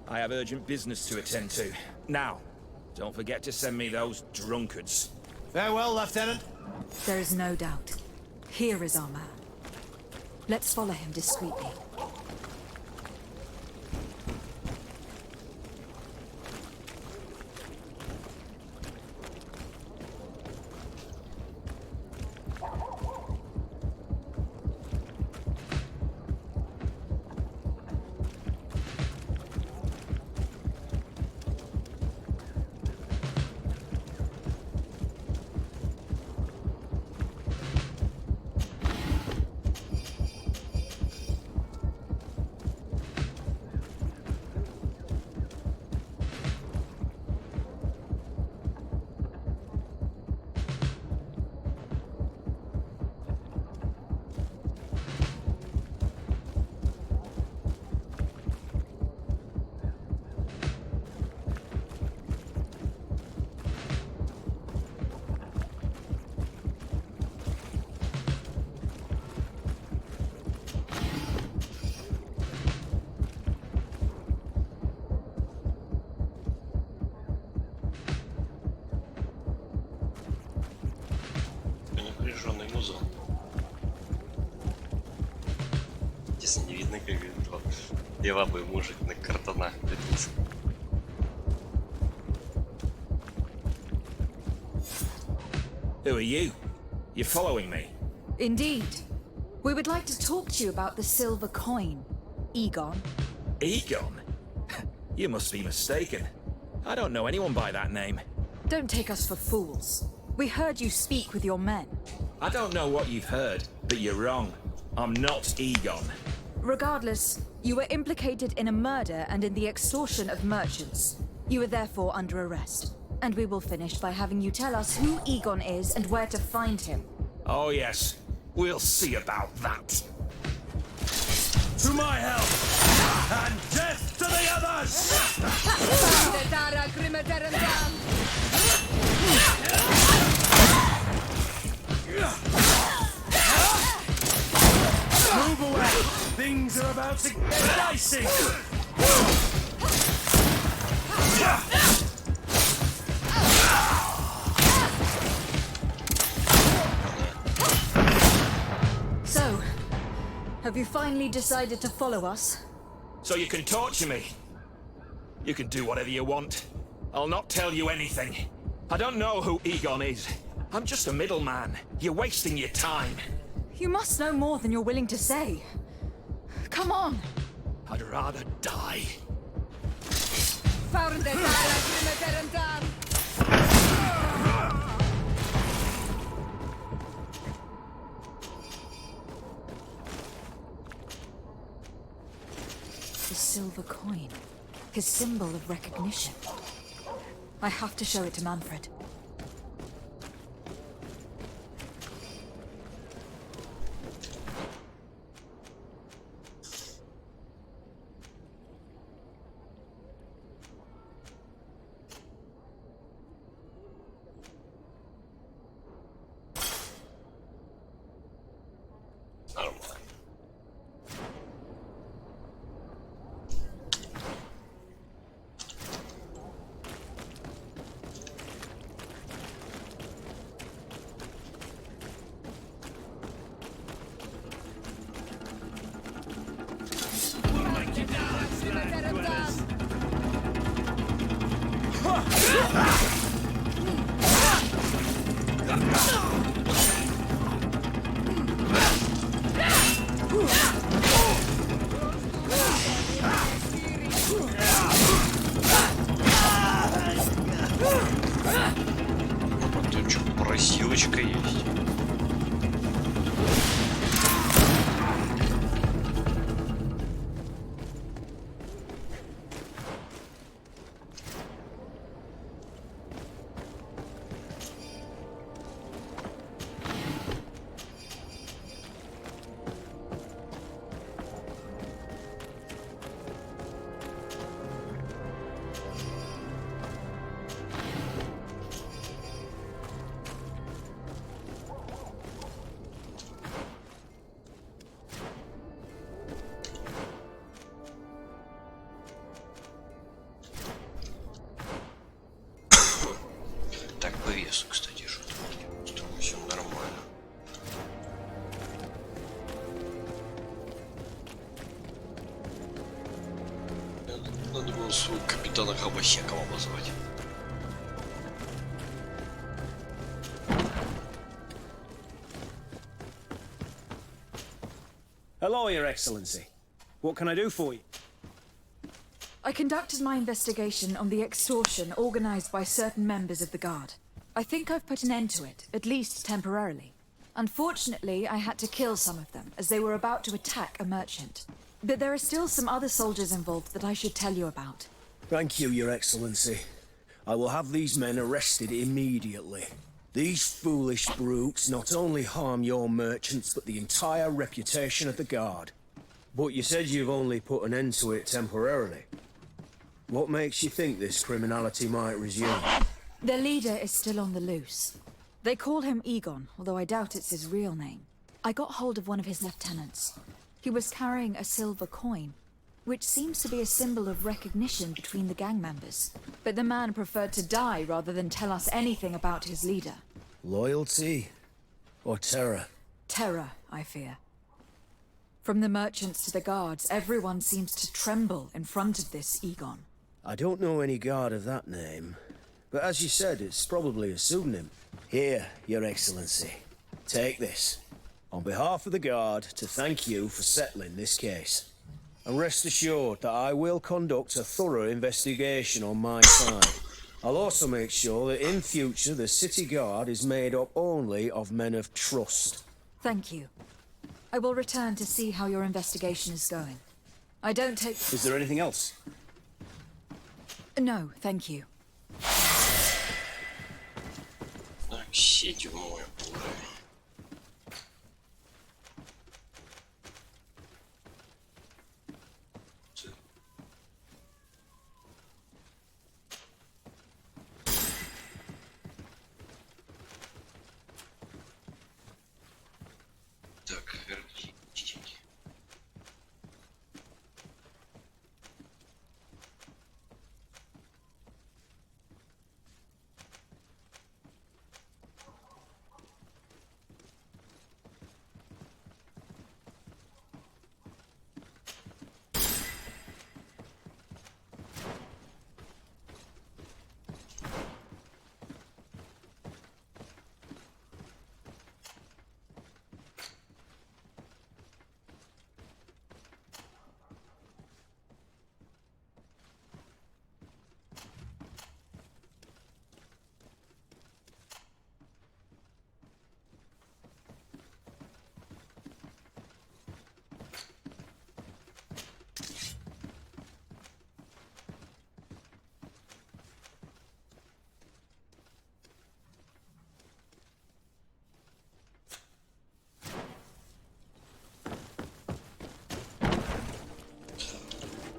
N: I have urgent business to attend to. Now, don't forget to send me those drunkards.
K: Farewell, Lieutenant.
C: There is no doubt. Here is our man. Let's follow him discreetly.
A: стороны, как говорит, левый мужик на картонах.
N: Who are you? You're following me?
C: Indeed. We would like to talk to you about the silver coin, Egon.
N: Egon? You must be mistaken. I don't know anyone by that name.
C: Don't take us for fools. We heard you speak with your men.
N: I don't know what you've heard, but you're wrong. I'm not Egon.
C: Regardless, you were implicated in a murder and in the extortion of merchants. You are therefore under arrest. And we will finish by having you tell us who Egon is and where to find him.
N: Oh yes, we'll see about that.
D: To my help! And death to the others! Move away! Things are about to get dicey!
C: So, have you finally decided to follow us?
N: So you can torture me. You can do whatever you want. I'll not tell you anything. I don't know who Egon is. I'm just a middleman. You're wasting your time.
C: You must know more than you're willing to say. Come on!
N: I'd rather die.
C: The silver coin. His symbol of recognition. I have to show it to Manfred.
A: Тут что, просилочка есть. Так, по весу, кстати, что-то все нормально. Надо было своего капитана Хабасекова позвать.
I: Hello, Your Excellency. What can I do for you?
C: I conducted my investigation on the extortion organized by certain members of the Guard. I think I've put an end to it, at least temporarily. Unfortunately, I had to kill some of them, as they were about to attack a merchant. But there are still some other soldiers involved that I should tell you about.
I: Thank you, Your Excellency. I will have these men arrested immediately. These foolish brutes not only harm your merchants, but the entire reputation of the Guard. But you said you've only put an end to it temporarily. What makes you think this criminality might resume?
C: Their leader is still on the loose. They call him Egon, although I doubt it's his real name. I got hold of one of his lieutenants. He was carrying a silver coin, which seems to be a symbol of recognition between the gang members. But the man preferred to die rather than tell us anything about his leader.
I: Loyalty? Or terror?
C: Terror, I fear. From the merchants to the guards, everyone seems to tremble in front of this Egon.
I: I don't know any guard of that name, but as you said, it's probably a pseudonym. Here, Your Excellency. Take this. On behalf of the guard, to thank you for settling this case. And rest assured that I will conduct a thorough investigation on my side. I'll also make sure that in future the city guard is made up only of men of trust.
C: Thank you. I will return to see how your investigation is going. I don't take...
I: Is there anything else?
C: No, thank you.
A: Так, 7 уровень. Так, верните деньги.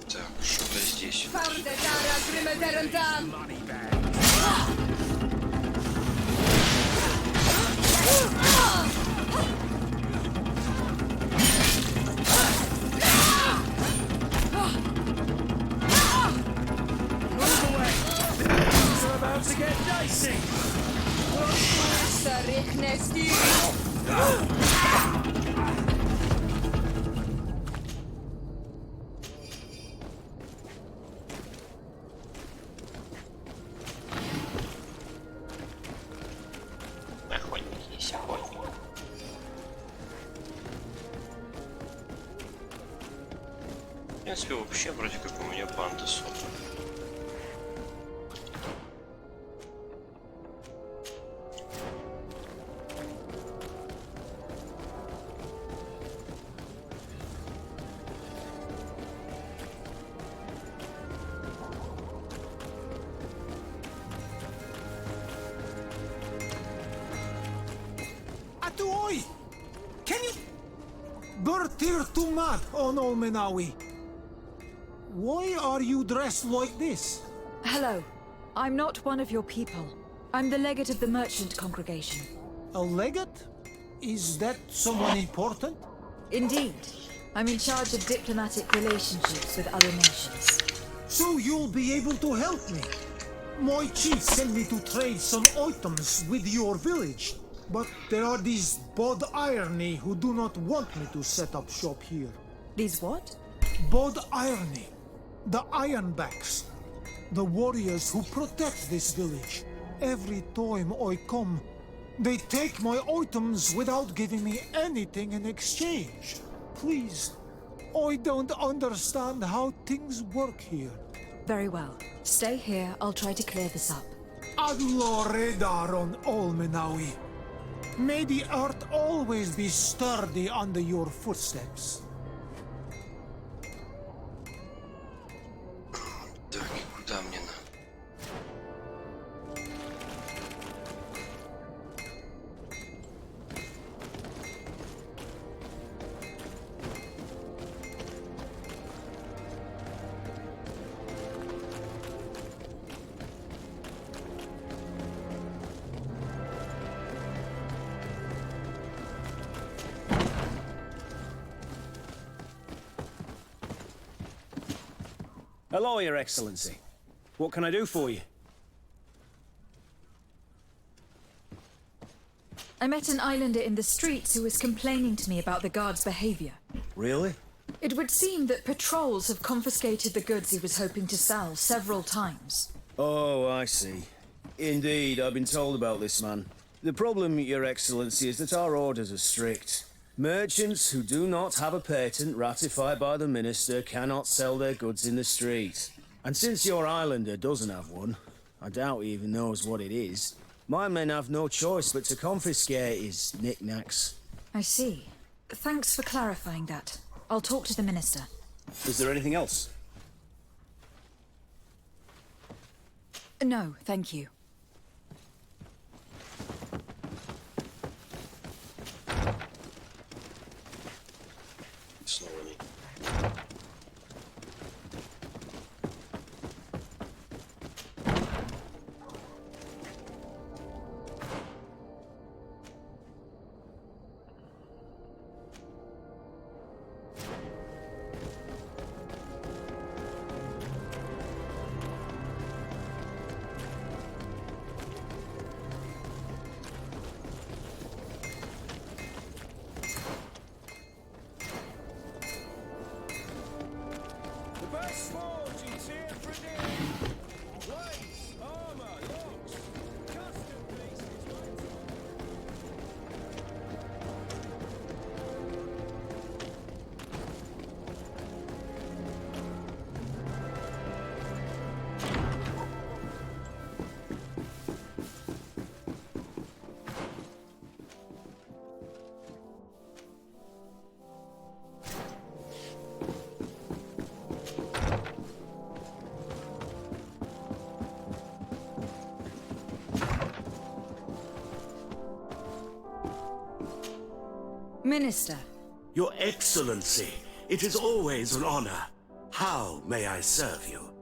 A: Так, что-то здесь.
D: About to get dicey.
A: Охотник есть охотник. В принципе, вообще вроде как у меня банда собрана.
K: Atuoi! Can you... Bertir Tumat on Olmenawi. Why are you dressed like this?
C: Hello. I'm not one of your people. I'm the legate of the merchant congregation.
K: A legate? Is that someone important?
C: Indeed. I'm in charge of diplomatic relationships with other nations.
K: So you'll be able to help me. My chief sent me to trade some items with your village. But there are these Bod Irony who do not want me to set up shop here.
C: These what?
K: Bod Irony. The Ironbacks. The warriors who protect this village. Every time I come, they take my items without giving me anything in exchange. Please, I don't understand how things work here.
C: Very well. Stay here. I'll try to clear this up.
K: Allah Redar on Olmenawi. May the earth always be sturdy under your footsteps.
A: Так, и куда мне надо?
I: Hello, Your Excellency. What can I do for you?
C: I met an islander in the streets who was complaining to me about the guards' behavior.
I: Really?
C: It would seem that patrols have confiscated the goods he was hoping to sell several times.
I: Oh, I see. Indeed, I've been told about this man. The problem, Your Excellency, is that our orders are strict. Merchants who do not have a patent ratified by the Minister cannot sell their goods in the street. And since your islander doesn't have one, I doubt he even knows what it is, my men have no choice but to confiscate his knickknacks.
C: I see. Thanks for clarifying that. I'll talk to the Minister.
I: Is there anything else?
C: No, thank you.
A: Снова не.
I: The best forge in Tearfredy! Plates, armor, locks, custom pieces,
C: Minister.
O: Your Excellency, it is always an honor. How may I serve you?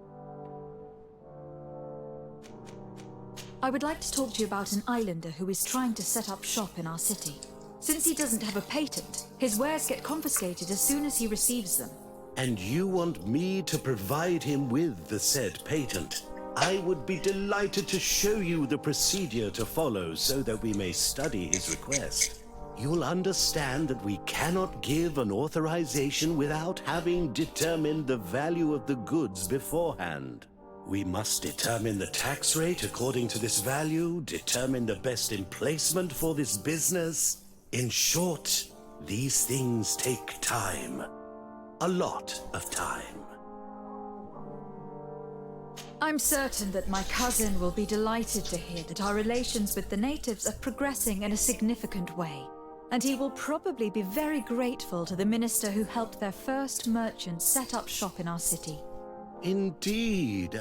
C: I would like to talk to you about an islander who is trying to set up shop in our city. Since he doesn't have a patent, his wares get confiscated as soon as he receives them.
O: And you want me to provide him with the said patent? I would be delighted to show you the procedure to follow so that we may study his request. You'll understand that we cannot give an authorization without having determined the value of the goods beforehand. We must determine the tax rate according to this value, determine the best emplacement for this business. In short, these things take time. A lot of time.
C: I'm certain that my cousin will be delighted to hear that our relations with the natives are progressing in a significant way. And he will probably be very grateful to the minister who helped their first merchant set up shop in our city.
O: Indeed.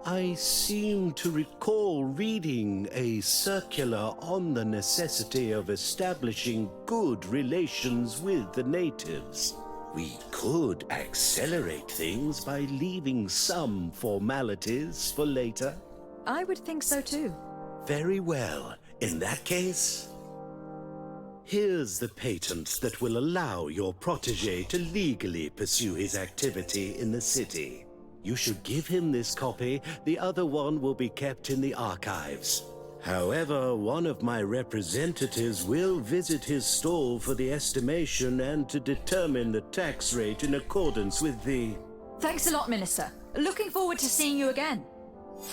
O: I seem to recall reading a circular on the necessity of establishing good relations with the natives. We could accelerate things by leaving some formalities for later.
C: I would think so too.
O: Very well. In that case, here's the patent that will allow your protege to legally pursue his activity in the city. You should give him this copy. The other one will be kept in the archives. However, one of my representatives will visit his stall for the estimation and to determine the tax rate in accordance with the...
C: Thanks a lot, Minister. Looking forward to seeing you again.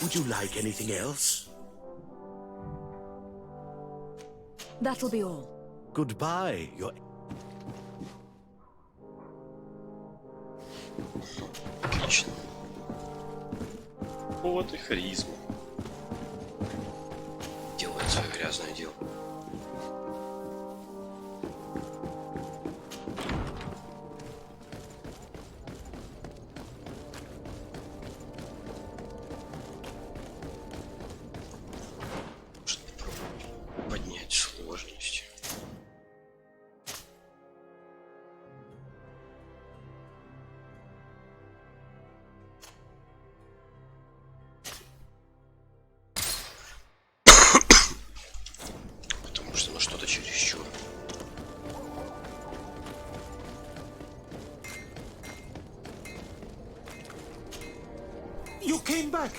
O: Would you like anything else?
C: That'll be all.
O: Goodbye, your...
A: Отлично. Вот и харизма. Делает свое грязное дело. Может попробовать поднять сложность. Потому что что-то чересчур.
K: You came back!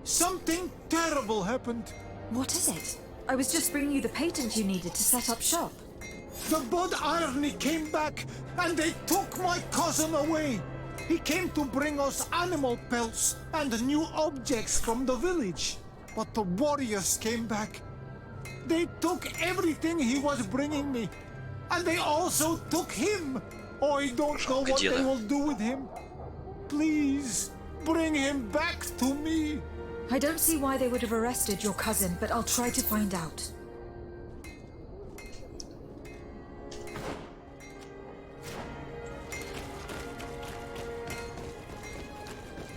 K: Something terrible happened.
C: What is it? I was just bringing you the patent you needed to set up shop.
K: The Bud Irony came back, and they took my cousin away. He came to bring us animal pelts and new objects from the village. But the warriors came back. They took everything he was bringing me. And they also took him. I don't know what they will do with him. Please, bring him back to me.
C: I don't see why they would have arrested your cousin, but I'll try to find out.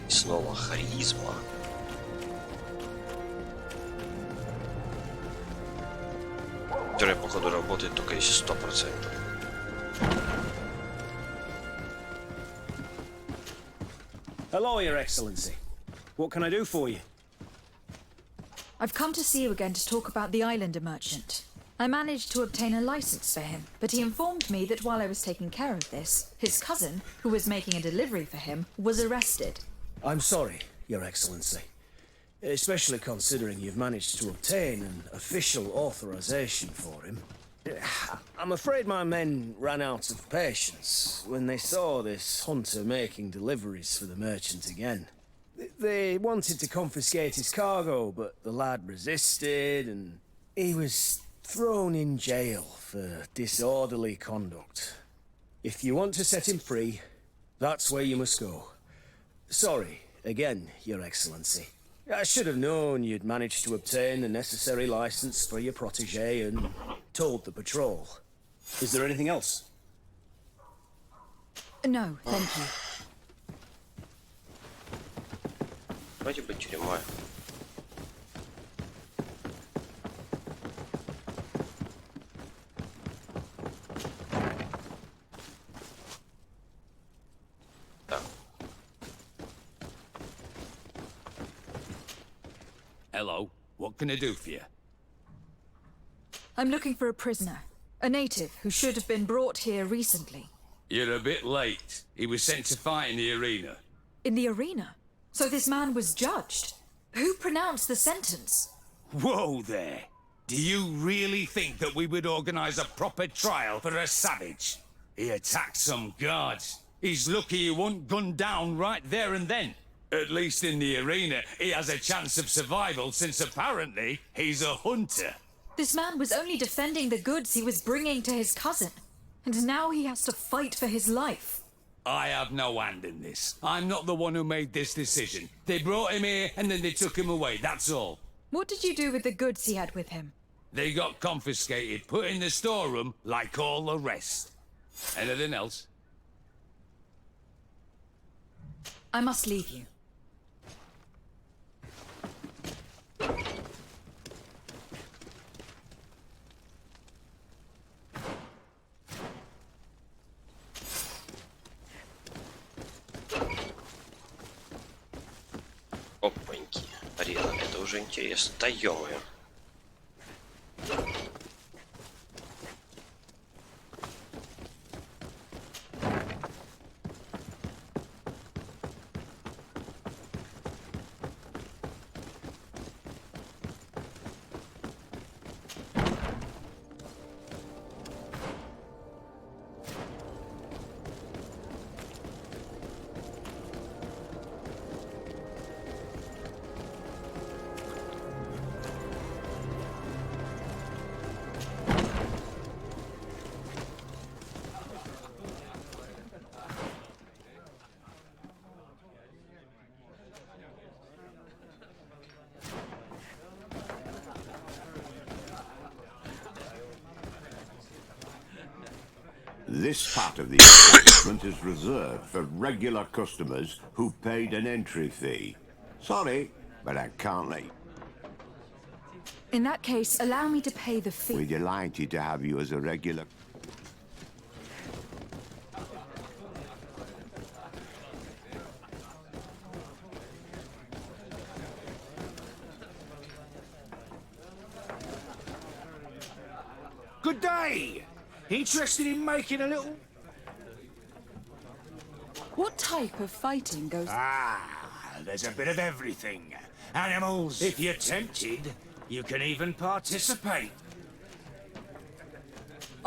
A: Снова харизма. Которая, походу, работает только если 100%.
I: Hello, Your Excellency. What can I do for you?
C: I've come to see you again to talk about the Islander merchant. I managed to obtain a license for him, but he informed me that while I was taking care of this, his cousin, who was making a delivery for him, was arrested.
I: I'm sorry, Your Excellency. Especially considering you've managed to obtain an official authorization for him. I'm afraid my men ran out of patience when they saw this hunter making deliveries for the merchant again. They wanted to confiscate his cargo, but the lad resisted and he was thrown in jail for disorderly conduct. If you want to set him free, that's where you must go. Sorry, again, Your Excellency. I should have known you'd managed to obtain the necessary license for your protege and told the patrol. Is there anything else?
C: No, thank you.
A: Вроде бы тюрьма.
P: Hello, what can I do for you?
C: I'm looking for a prisoner. A native who should have been brought here recently.
P: You're a bit late. He was sent to fight in the arena.
C: In the arena? So this man was judged? Who pronounced the sentence?
P: Whoa there! Do you really think that we would organize a proper trial for a savage? He attacked some guards. He's lucky he wasn't gunned down right there and then. At least in the arena, he has a chance of survival since apparently he's a hunter.
C: This man was only defending the goods he was bringing to his cousin. And now he has to fight for his life.
P: I have no hand in this. I'm not the one who made this decision. They brought him here and then they took him away, that's all.
C: What did you do with the goods he had with him?
P: They got confiscated, put in the storeroom like all the rest. Anything else?
C: I must leave you.
A: Опаньки. Арена, это уже интересно. Да ё-моё.
B: This part of the establishment is reserved for regular customers who paid an entry fee. Sorry, but I can't let you.
C: In that case, allow me to pay the fee.
B: We're delighted to have you as a regular.
I: Good day! Interested in making a little...
C: What type of fighting goes...
Q: There's a bit of everything. Animals, if you're tempted, you can even participate.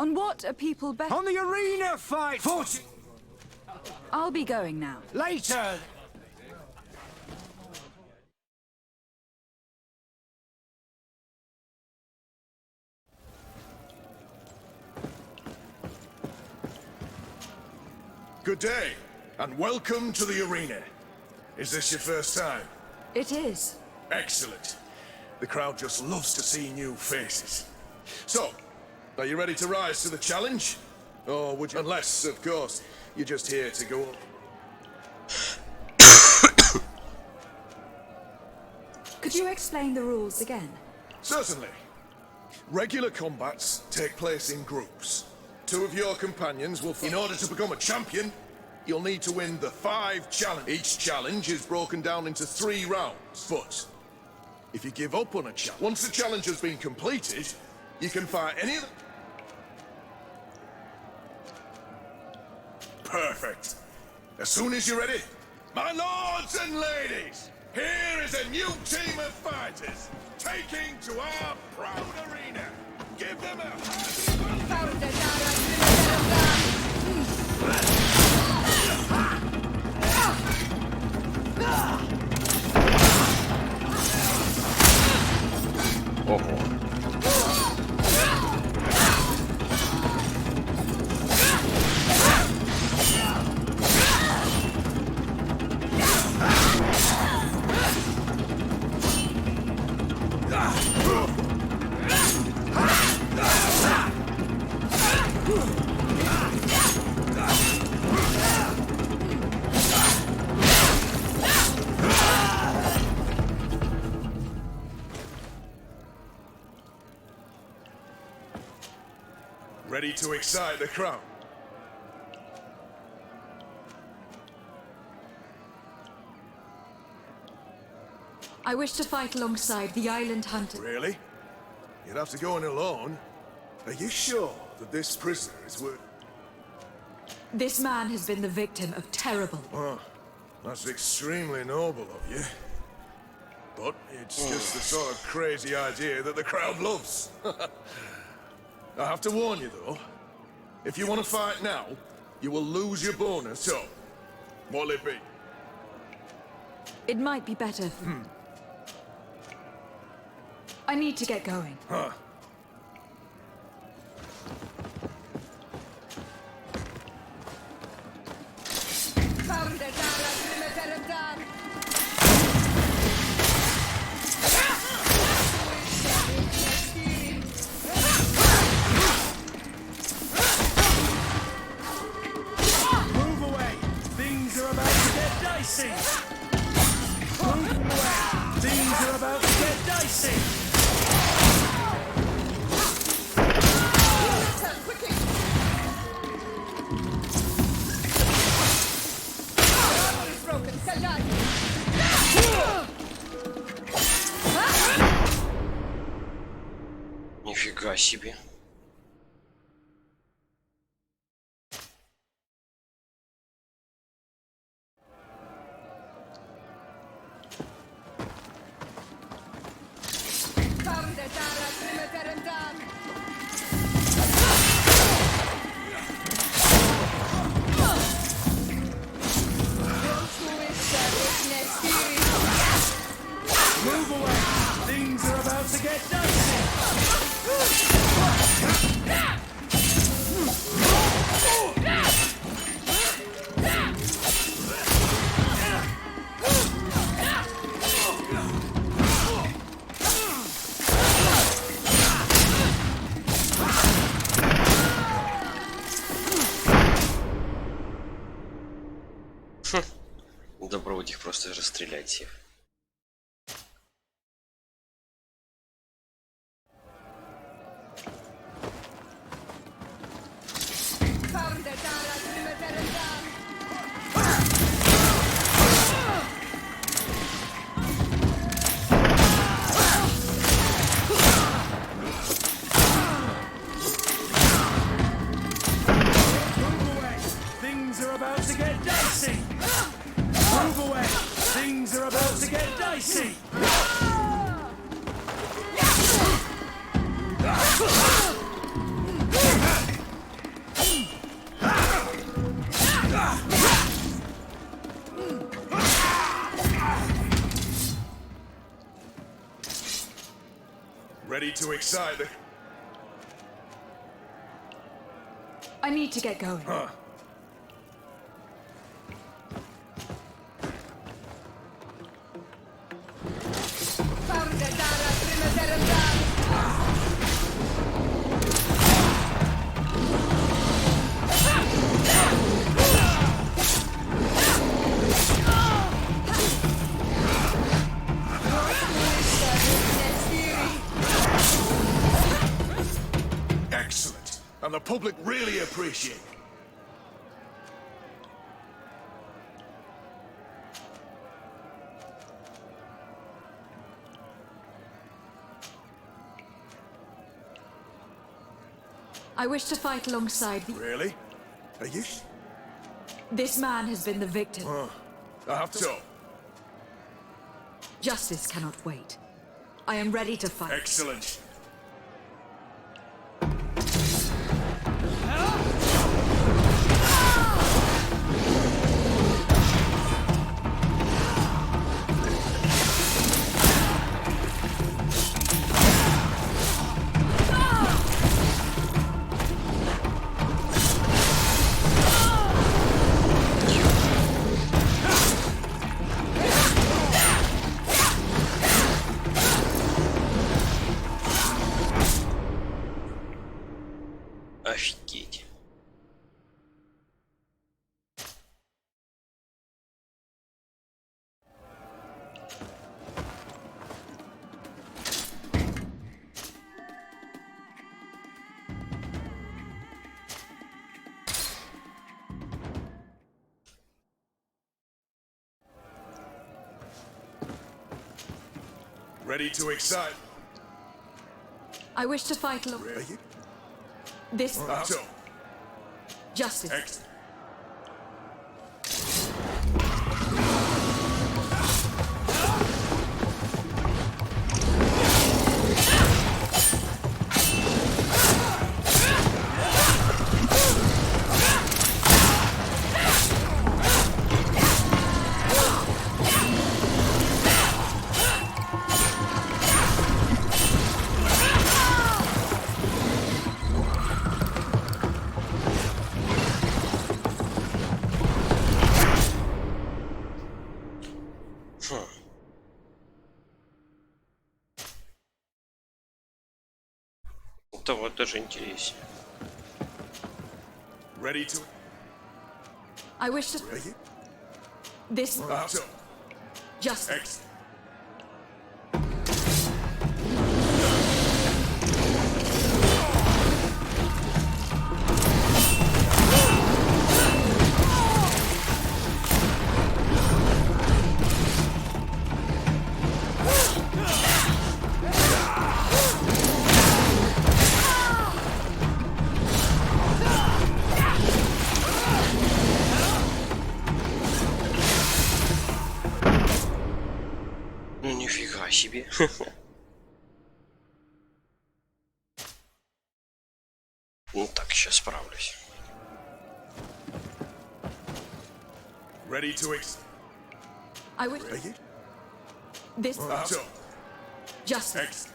C: On what are people bet?
I: On the arena fight!
C: I'll be going now.
I: Later!
R: Good day, and welcome to the arena. Is this your first time?
C: It is.
R: Excellent. The crowd just loves to see new faces. So, are you ready to rise to the challenge? Or would you... Unless, of course, you're just here to go up.
C: Could you explain the rules again?
R: Certainly. Regular combats take place in groups. 2 of your companions will... In order to become a champion, you'll need to win the 5 challenges. Each challenge is broken down into 3 rounds. But if you give up on a challenge, once the challenge has been completed, you can fight any of them. Perfect. As soon as you're ready, my lords and ladies, here is a new team of fighters taking to our proud arena. Give them a ready to excite the crowd.
C: I wish to fight alongside the island hunter.
R: Really? You'd have to go in alone. Are you sure that this prisoner is worth...
C: This man has been the victim of terrible...
R: Oh, that's extremely noble of you. But it's just the sort of crazy idea that the crowd loves. I have to warn you, though. If you want to fight now, you will lose your bonus. So, what'll it be?
C: It might be better. I need to get going.
R: Huh.
D: Move away! Things are about to get dicey! Move away! Things are about to get dicey!
A: Нифига себе.
D: Move away! Things are about to get dicey!
A: Добро будет их просто расстрелять всех.
D: Things are about to get dicey! Move away! Things are about to
R: Ready to excite the...
C: I need to get going.
R: Huh. Excellent. And the public really appreciate it.
C: I wish to fight alongside the...
R: Really? Are you...
C: This man has been the victim.
R: I have to...
C: Justice cannot wait. I am ready to fight.
R: Excellent.
A: Офигеть.
R: Ready to excite?
C: I wish to fight along...
R: Really?
C: This...
R: I have to...
C: Justice.
R: Excellent.
A: Это вот даже интереснее.
R: Ready to...
C: I wish to...
R: Ready?
C: This...
R: I have to...
C: Justice.
R: Excellent.
A: Ну нифига себе. Ну так, сейчас справлюсь.
R: Ready to ex...
C: I wish...
R: Ready?
C: This...
R: I have to...
C: Justice.
R: Excellent.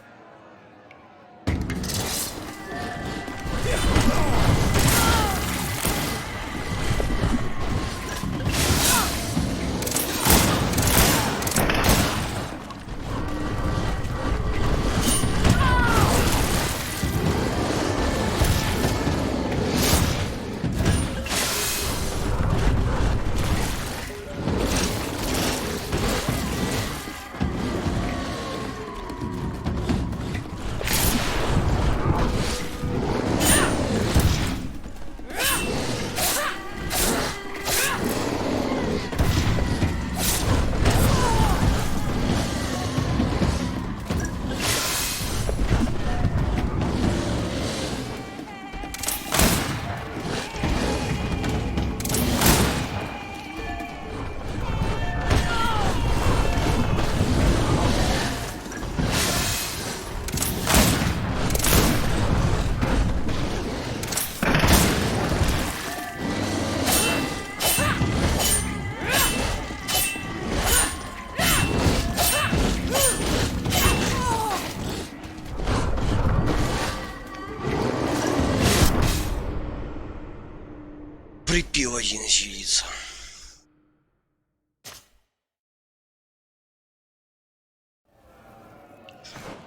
A: Припил один из яиц.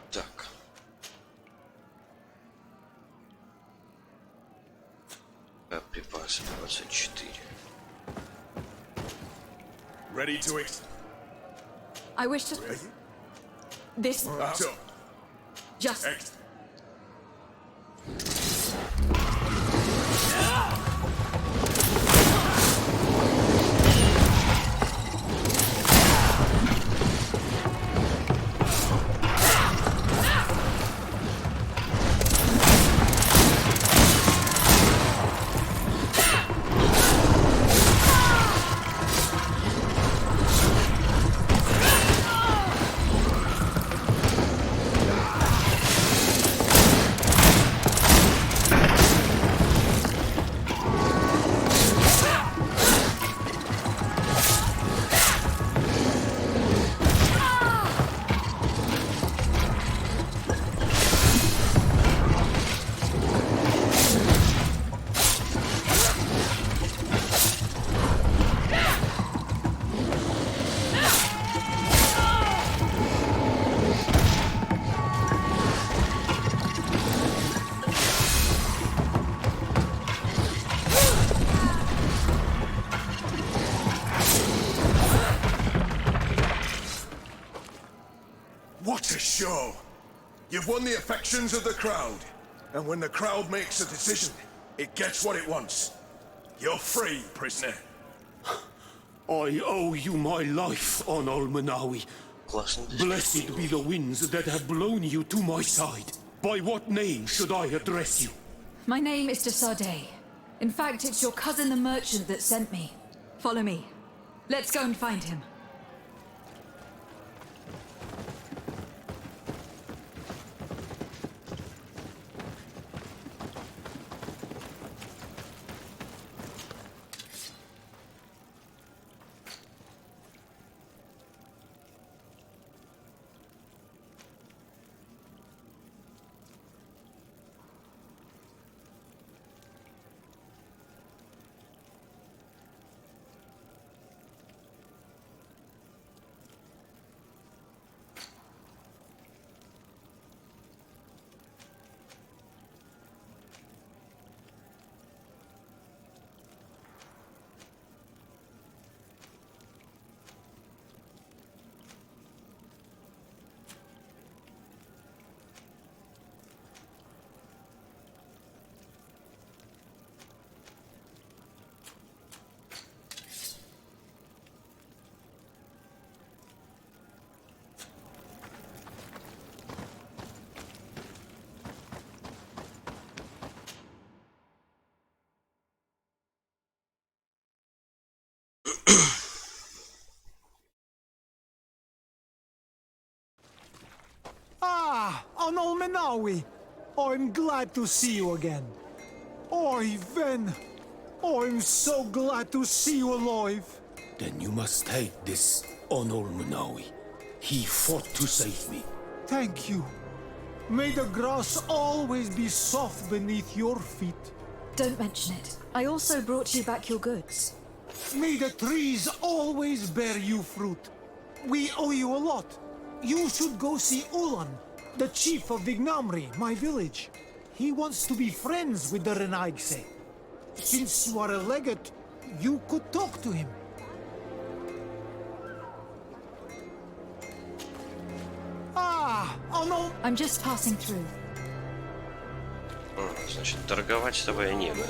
A: Так. Припасы 24.
R: Ready to eat?
C: I wish to... This...
R: So,
C: Just...
R: what a show! You've won the affections of the crowd. And when the crowd makes a decision, it gets what it wants. You're free, prisoner.
S: I owe you my life, Onol Manawi. Blessed be the winds that have blown you to my side. By what name should I address you?
C: My name is Desardet. In fact, it's your cousin the merchant that sent me. Follow me. Let's go and find him.
T: Ah, Onol Menawi. I'm glad to see you again. Oi, Ven. I'm so glad to see you alive.
S: Then you must take this Onol Manawi. He fought to save me.
T: Thank you. May the grass always be soft beneath your feet.
C: Don't mention it. I also brought you back your goods.
T: May the trees always bear you fruit. We owe you a lot. You should go see Ulan, the chief of Vignamri, my village. He wants to be friends with the Renaigse. Since you are a legate, you could talk to him. Ah, oh no!
C: I'm just passing through.
A: Значит, торговать с тобой я не буду.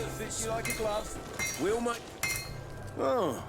I: Oh.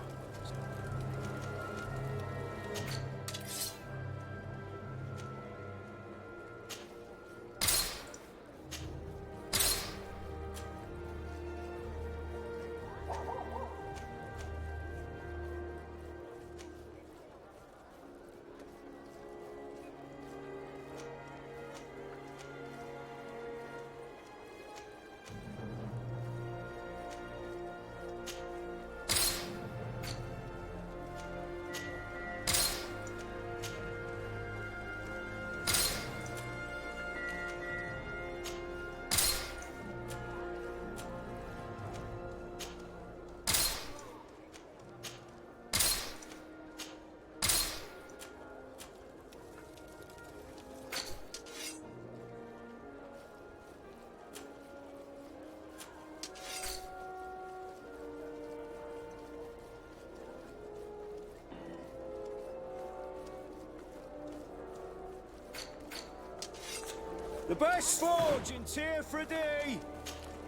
I: The best forge in Tier 3D.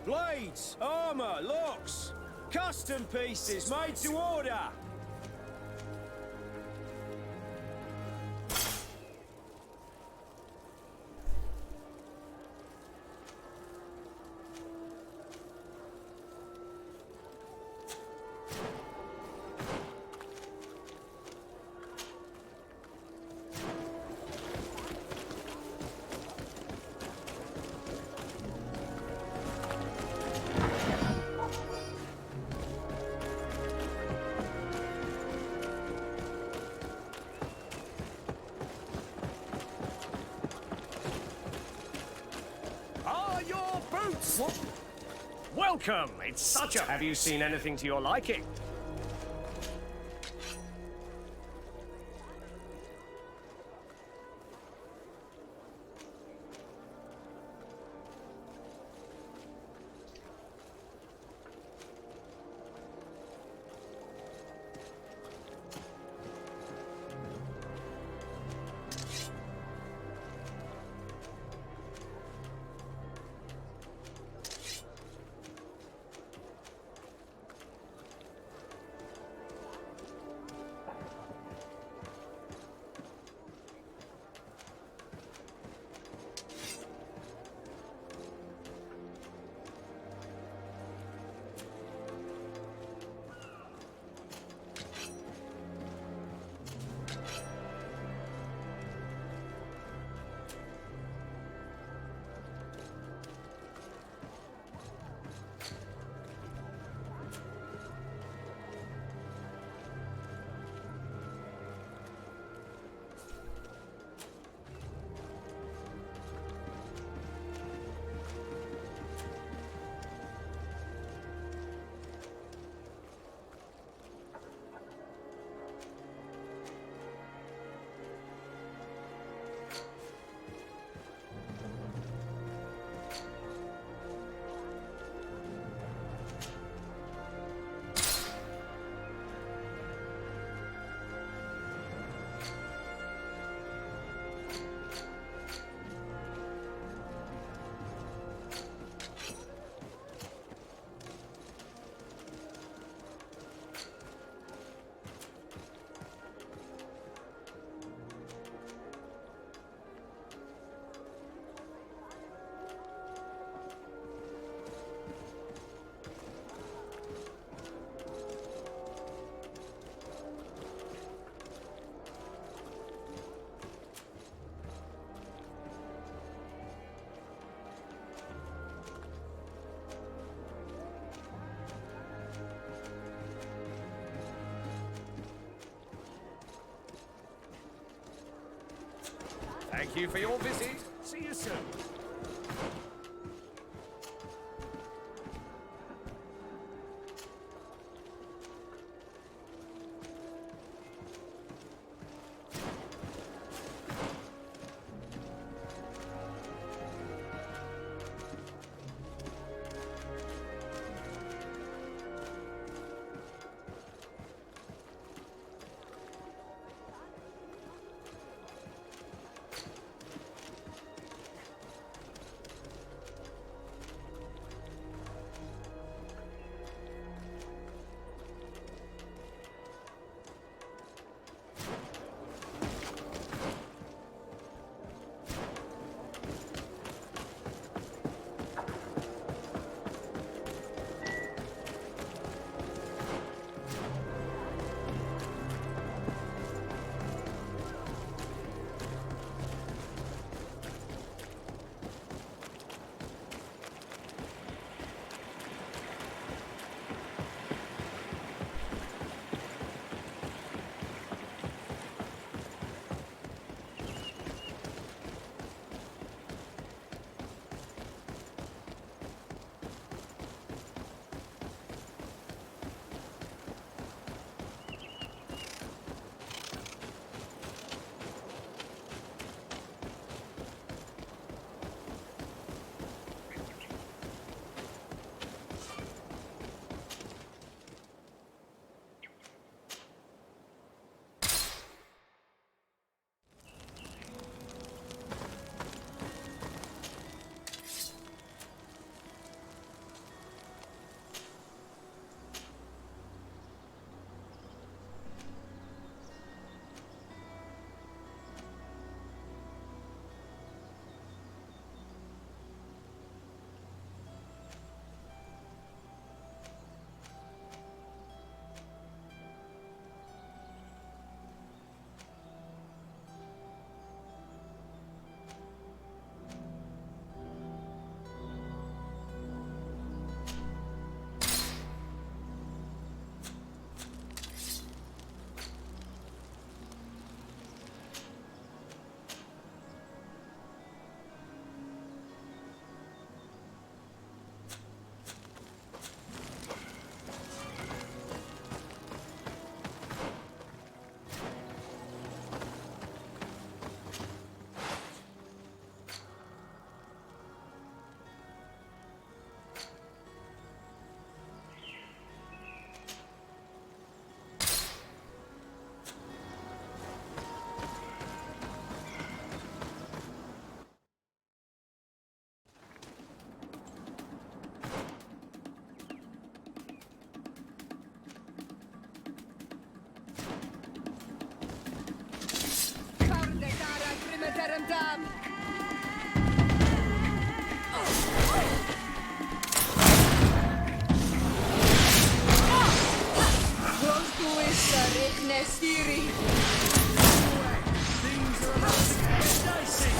I: Blades, armour, locks, custom pieces made to order.
M: Are your boots? Welcome. It's such a... Have you seen anything to your liking? Thank you for your visit. See you soon.
F: daram-dam! Proskuista rikne stiri!
D: Things are about to get dicey!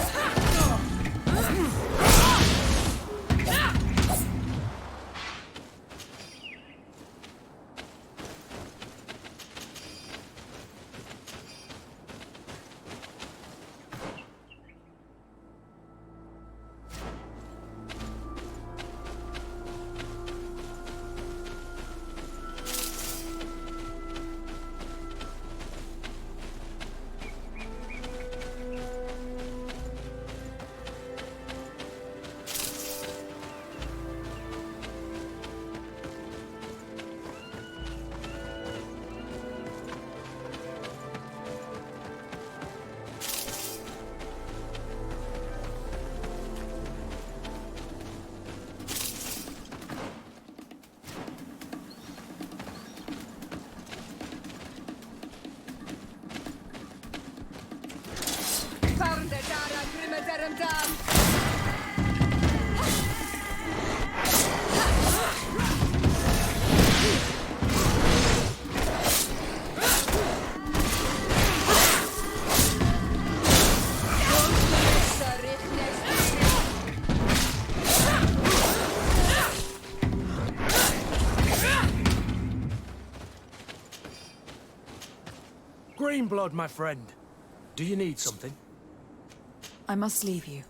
F: Karnde dara grimme daram-dam! Proskuista rikne stiri!
D: Greenblood, my friend. Do you need something?
C: I must leave you.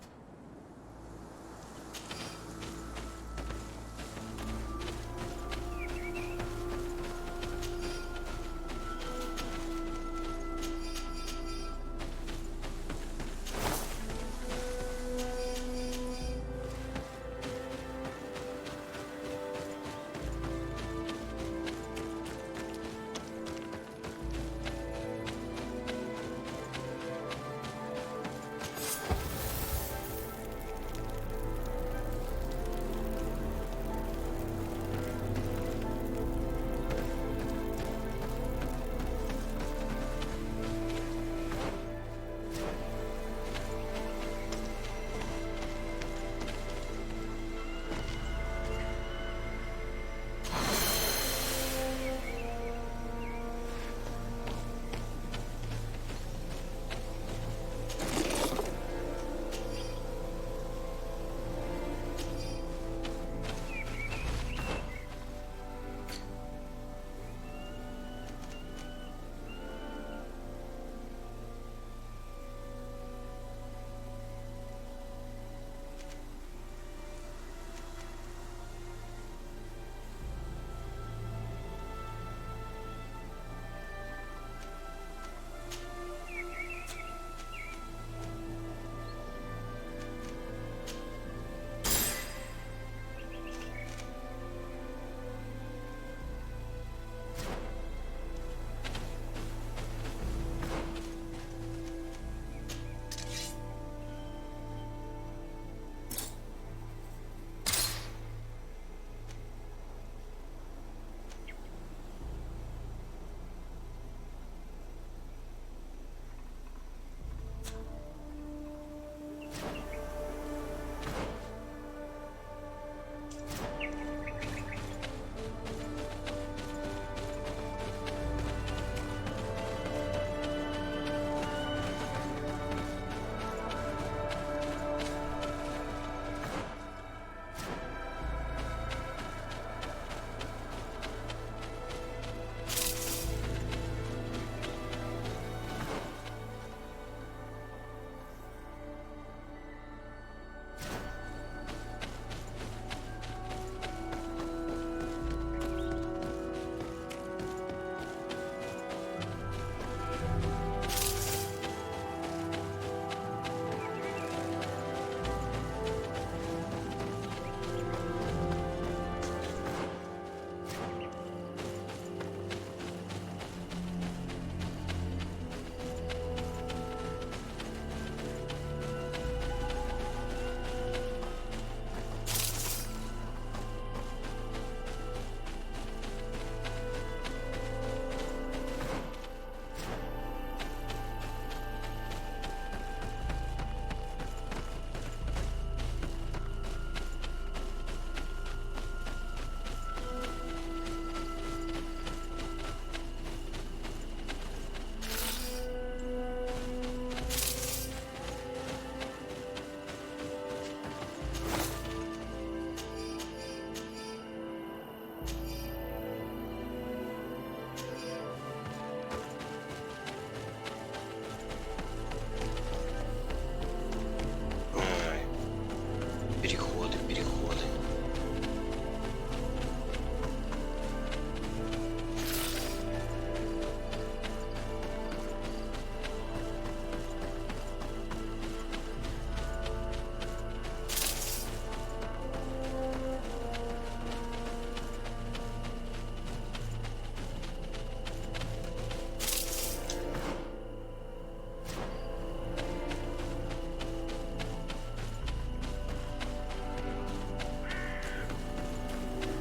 A: Переходы, переходы.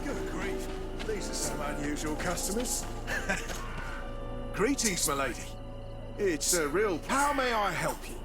R: Good grief. These are some unusual customers. Greetings, milady. It's a real... How may I help you?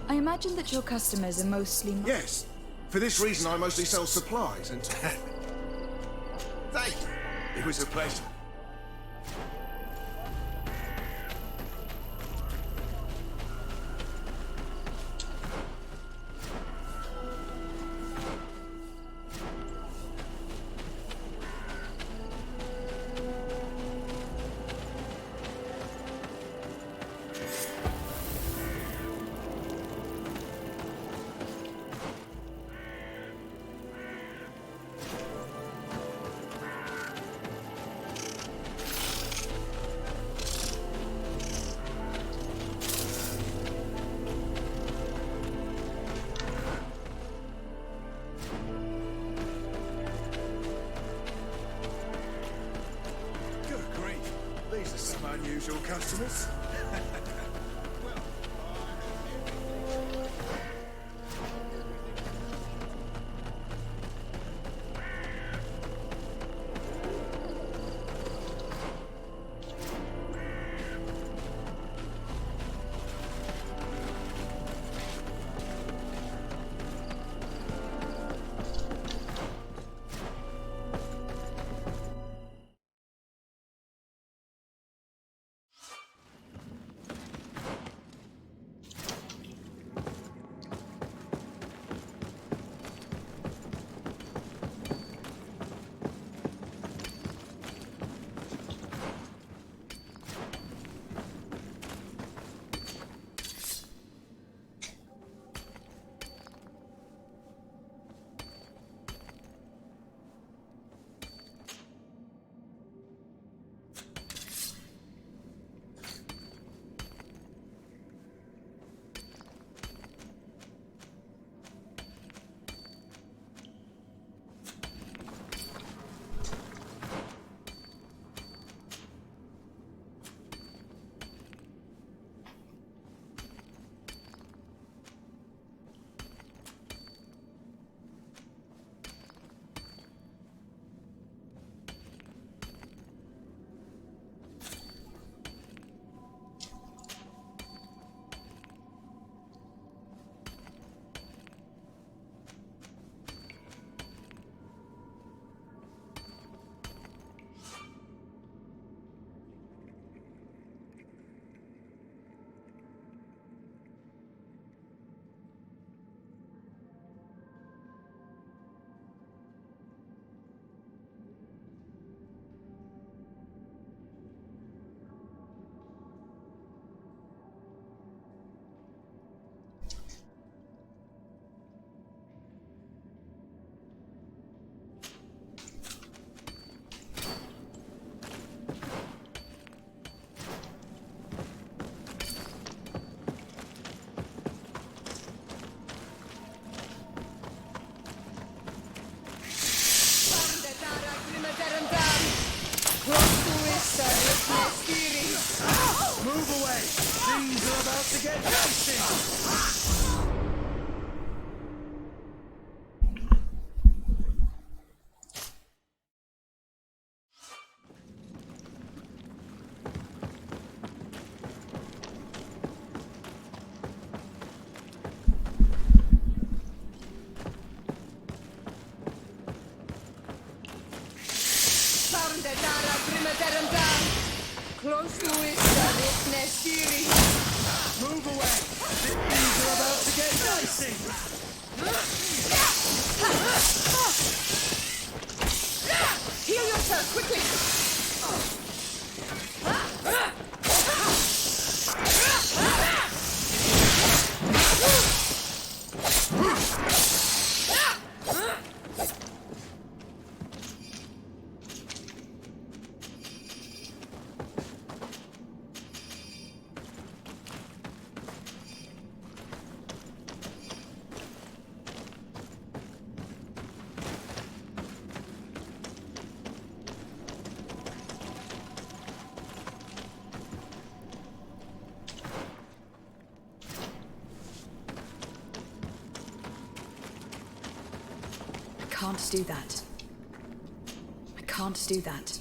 C: I imagine that your customers are mostly...
R: Yes. For this reason, I mostly sell supplies and... Thank you. It was a pleasure. These are some unusual customers.
D: Move away! Things are about to get dicey!
F: Heal yourself, quickly!
C: I can't do that. I can't do that.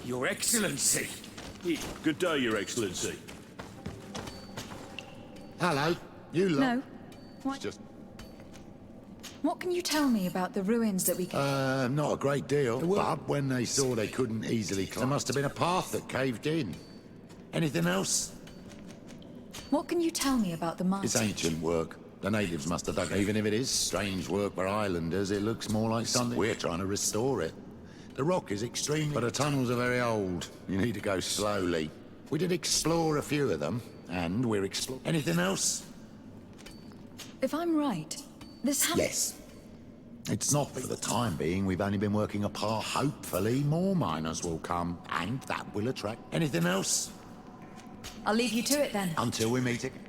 Q: Your Excellency.
O: Good day, Your Excellency.
B: Hello, you lot.
C: No. What?
B: It's just,
C: What can you tell me about the ruins that we can...
B: not a great deal, but when they saw they couldn't easily climb, there must have been a path that caved in. Anything else?
C: What can you tell me about the mine?
B: It's ancient work. The natives must have dug it. Even if it is strange work for islanders, it looks more like something. We're trying to restore it. The rock is extremely... but the tunnels are very old. You need to go slowly. We did explore a few of them, and we're exploring... Anything else?
C: If I'm right, this has...
B: Yes. It's not for the time being. We've only been working apart. Hopefully more miners will come, and that will attract... Anything else?
C: I'll leave you to it then.
B: Until we meet again.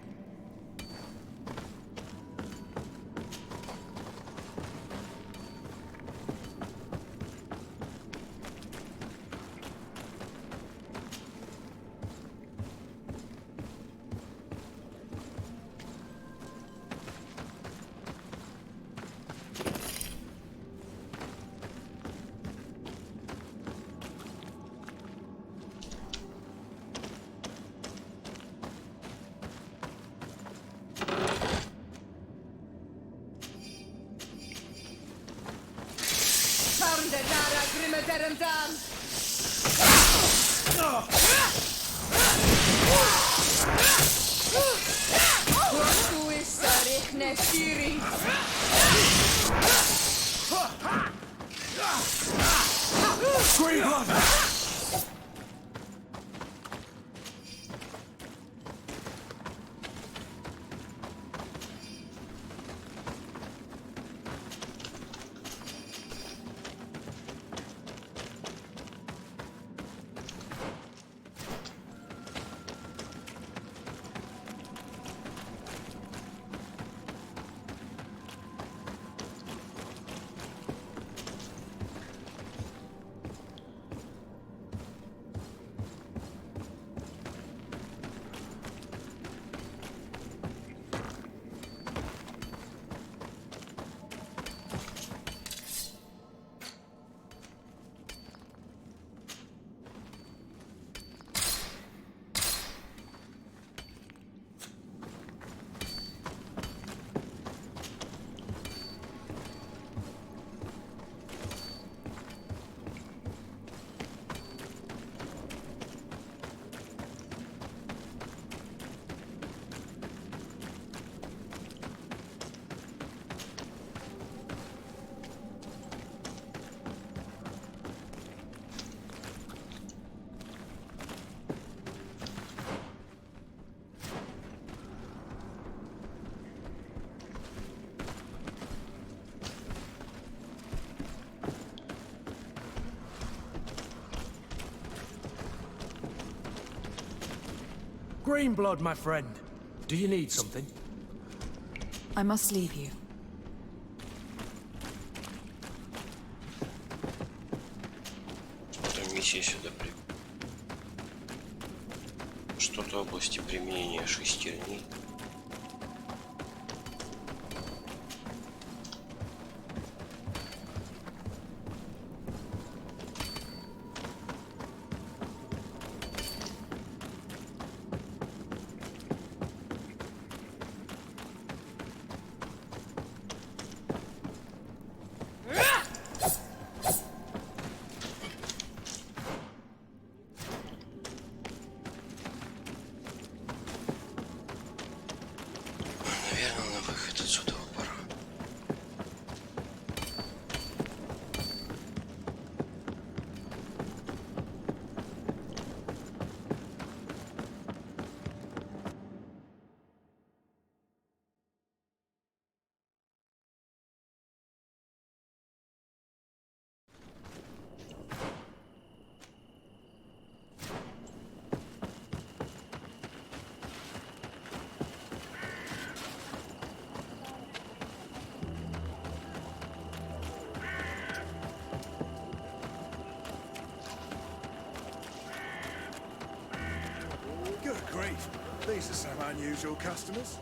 D: Greenblood, my friend. Do you need something?
C: I must leave you.
A: Смотрим, миссия сюда что-то области применения шестерни. Наверное, на выход отсюда пора.
R: Good grief. These are some unusual customers.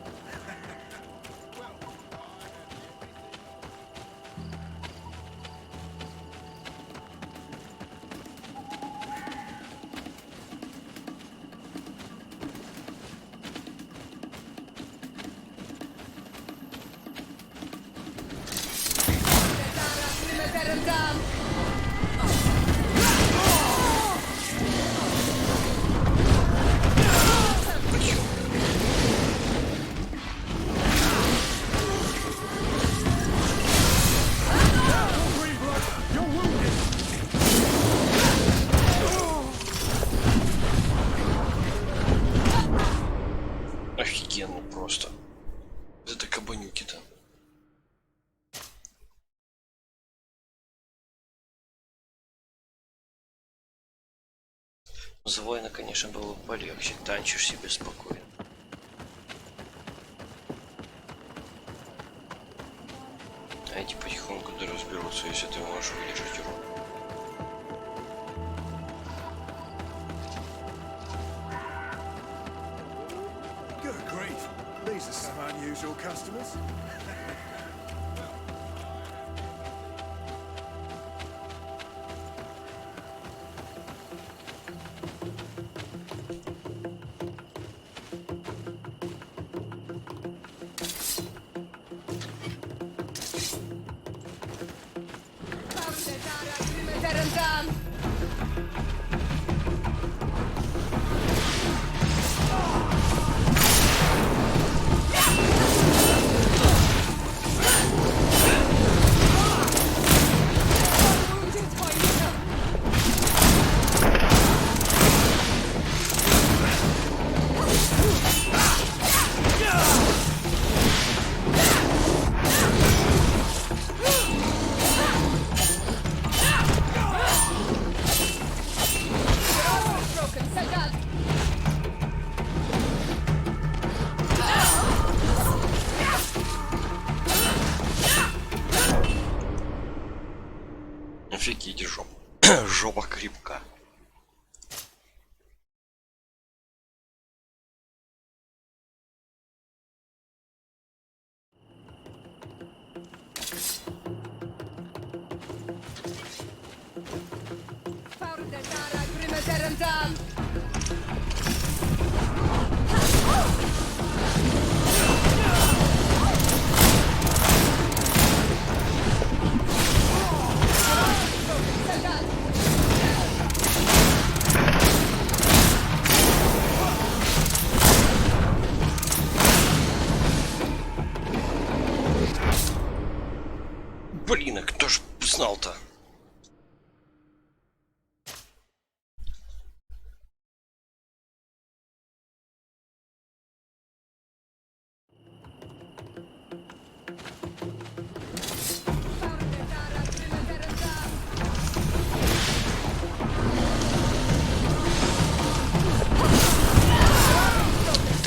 A: Офигенно просто. Это кабанюки-то. За воина, конечно, было бы полегче. Танчишь себе спокойно. А эти потихоньку да разберутся, если ты можешь выдержать урон.
R: Good grief. These are some unusual customers.
A: Офигеть, жопа. Жопа крепка. Блин, а кто ж знал-то?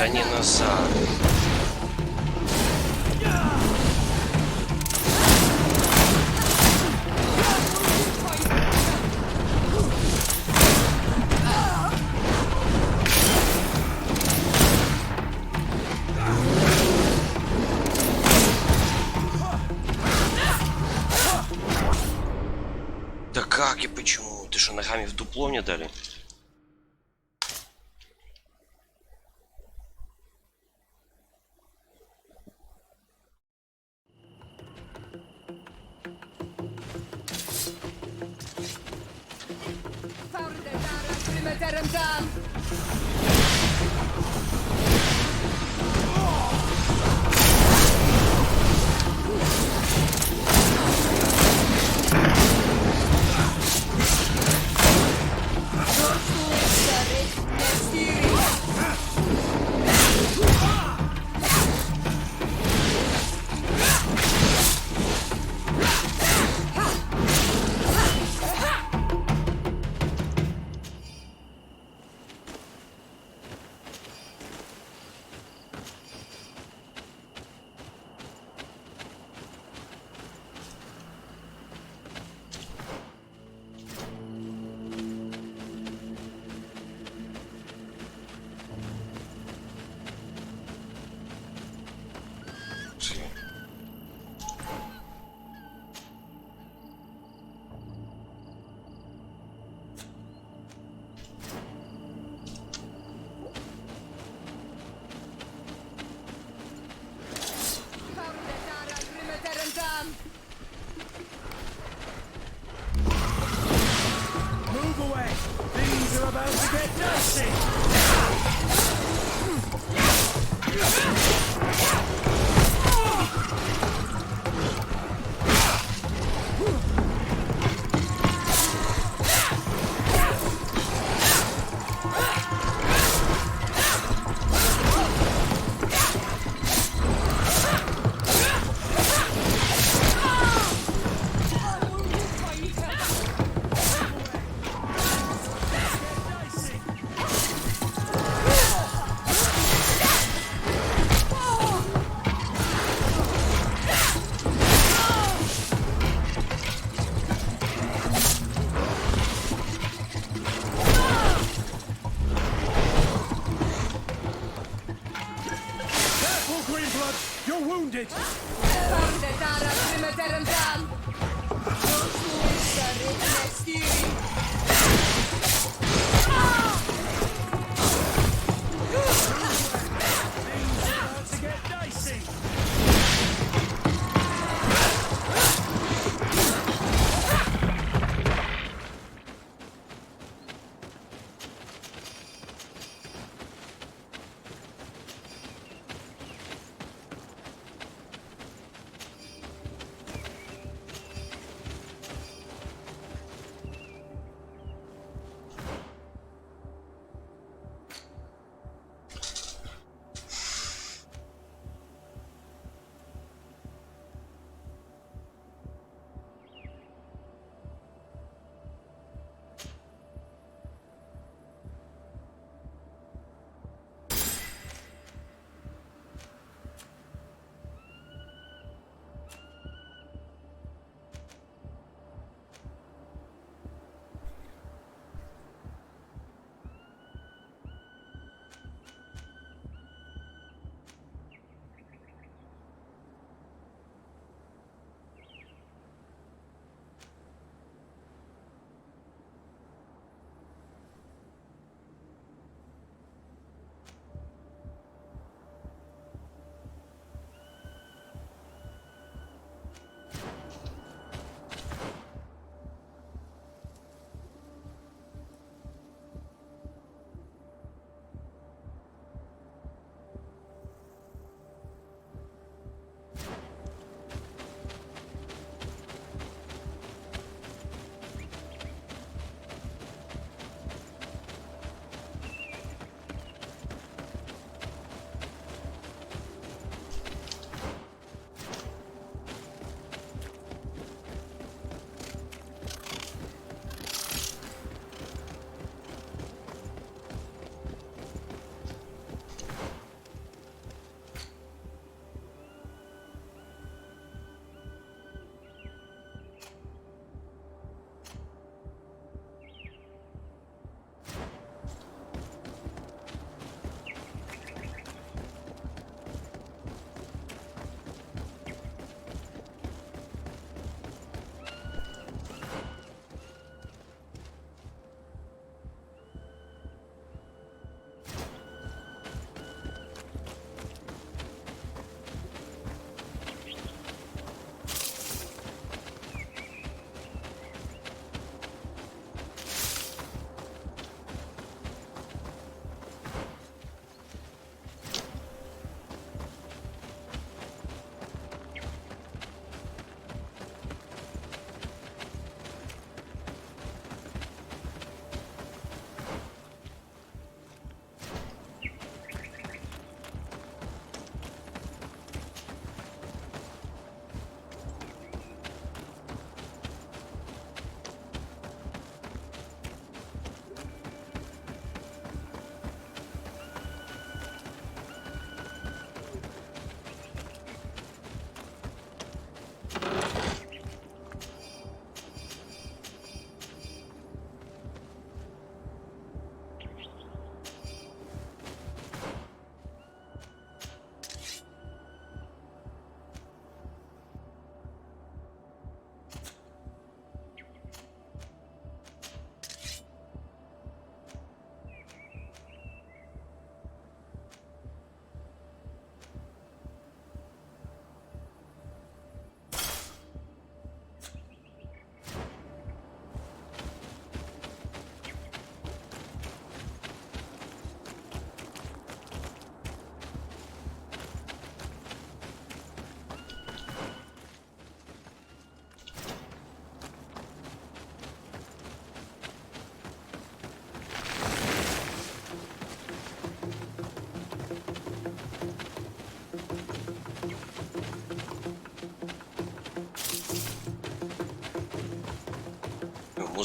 A: Да не назад. Да как и почему? Ты что, ногами в дупло мне дали?
D: Move away! Things are about to get dicey! Careful, Greenblood! You're wounded! Things are about to get dicey!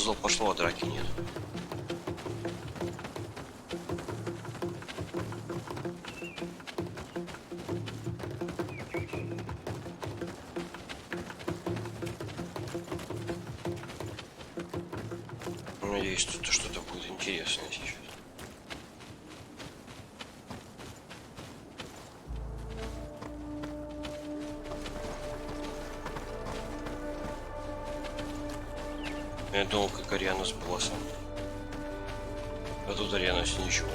A: зло пошло, а драки нет. Надеюсь, тут что-то будет интересное сейчас. Я думал, как арена с боссом. А тут арена с ничего.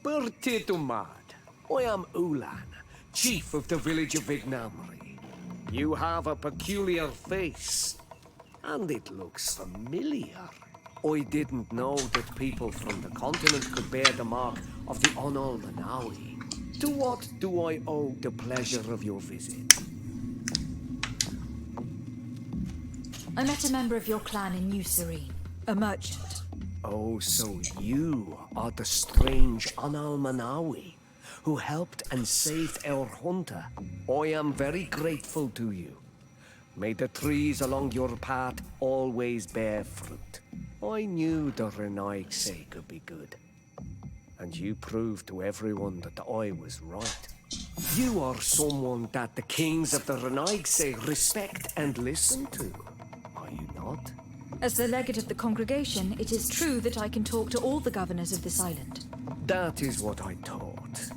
M: Bertitumad, I am Ulan, chief of the village of Vignamri. You have a peculiar face, and it looks familiar. I didn't know that people from the continent could bear the mark of the Onol Manawi. To what do I owe the pleasure of your visit?
C: I met a member of your clan in New Serene, a merchant.
M: Oh, so you are the strange Onol Manawi who helped and saved our hunter. I am very grateful to you. May the trees along your path always bear fruit. I knew the Renaigse could be good. And you proved to everyone that I was right. You are someone that the kings of the Renaigse respect and listen to. Are you not?
C: As the legate of the congregation, it is true that I can talk to all the governors of this island.
M: That is what I thought.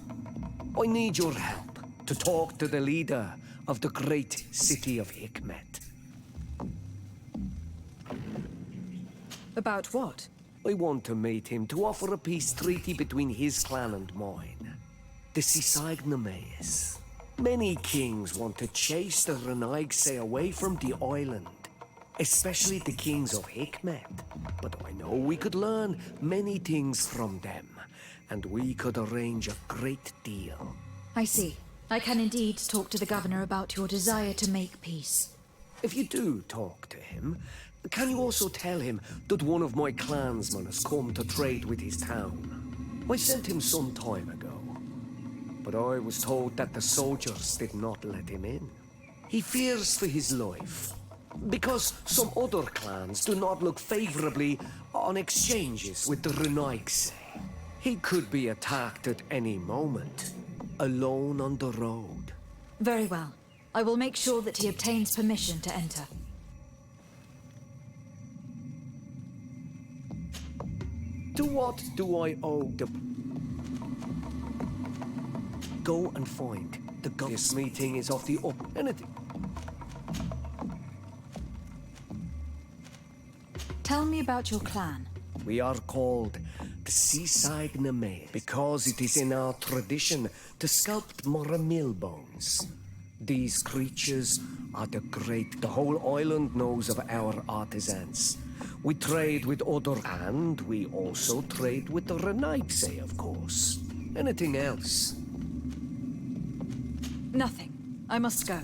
M: I need your help to talk to the leader of the great city of Hikmet.
C: About what?
M: I want to meet him to offer a peace treaty between his clan and mine. The Sisagnames. Many kings want to chase the Renaigse away from the island, especially the kings of Hikmet. But I know we could learn many things from them, and we could arrange a great deal.
C: I see. I can indeed talk to the governor about your desire to make peace.
M: If you do talk to him, can you also tell him that one of my clansmen has come to trade with his town? I sent him some time ago, but I was told that the soldiers did not let him in. He fears for his life, because some other clans do not look favorably on exchanges with the Renaigse. He could be attacked at any moment, alone on the road.
C: Very well. I will make sure that he obtains permission to enter.
M: To what do I owe the... Go and find the This meeting is off the up. Anything.
C: Tell me about your clan.
M: We are called the Sisagnames because it is in our tradition to sculpt Moramil bones. These creatures are the whole island knows of our artisans. We trade with other, and we also trade with the Renaigse, of course. Anything else?
C: Nothing. I must go.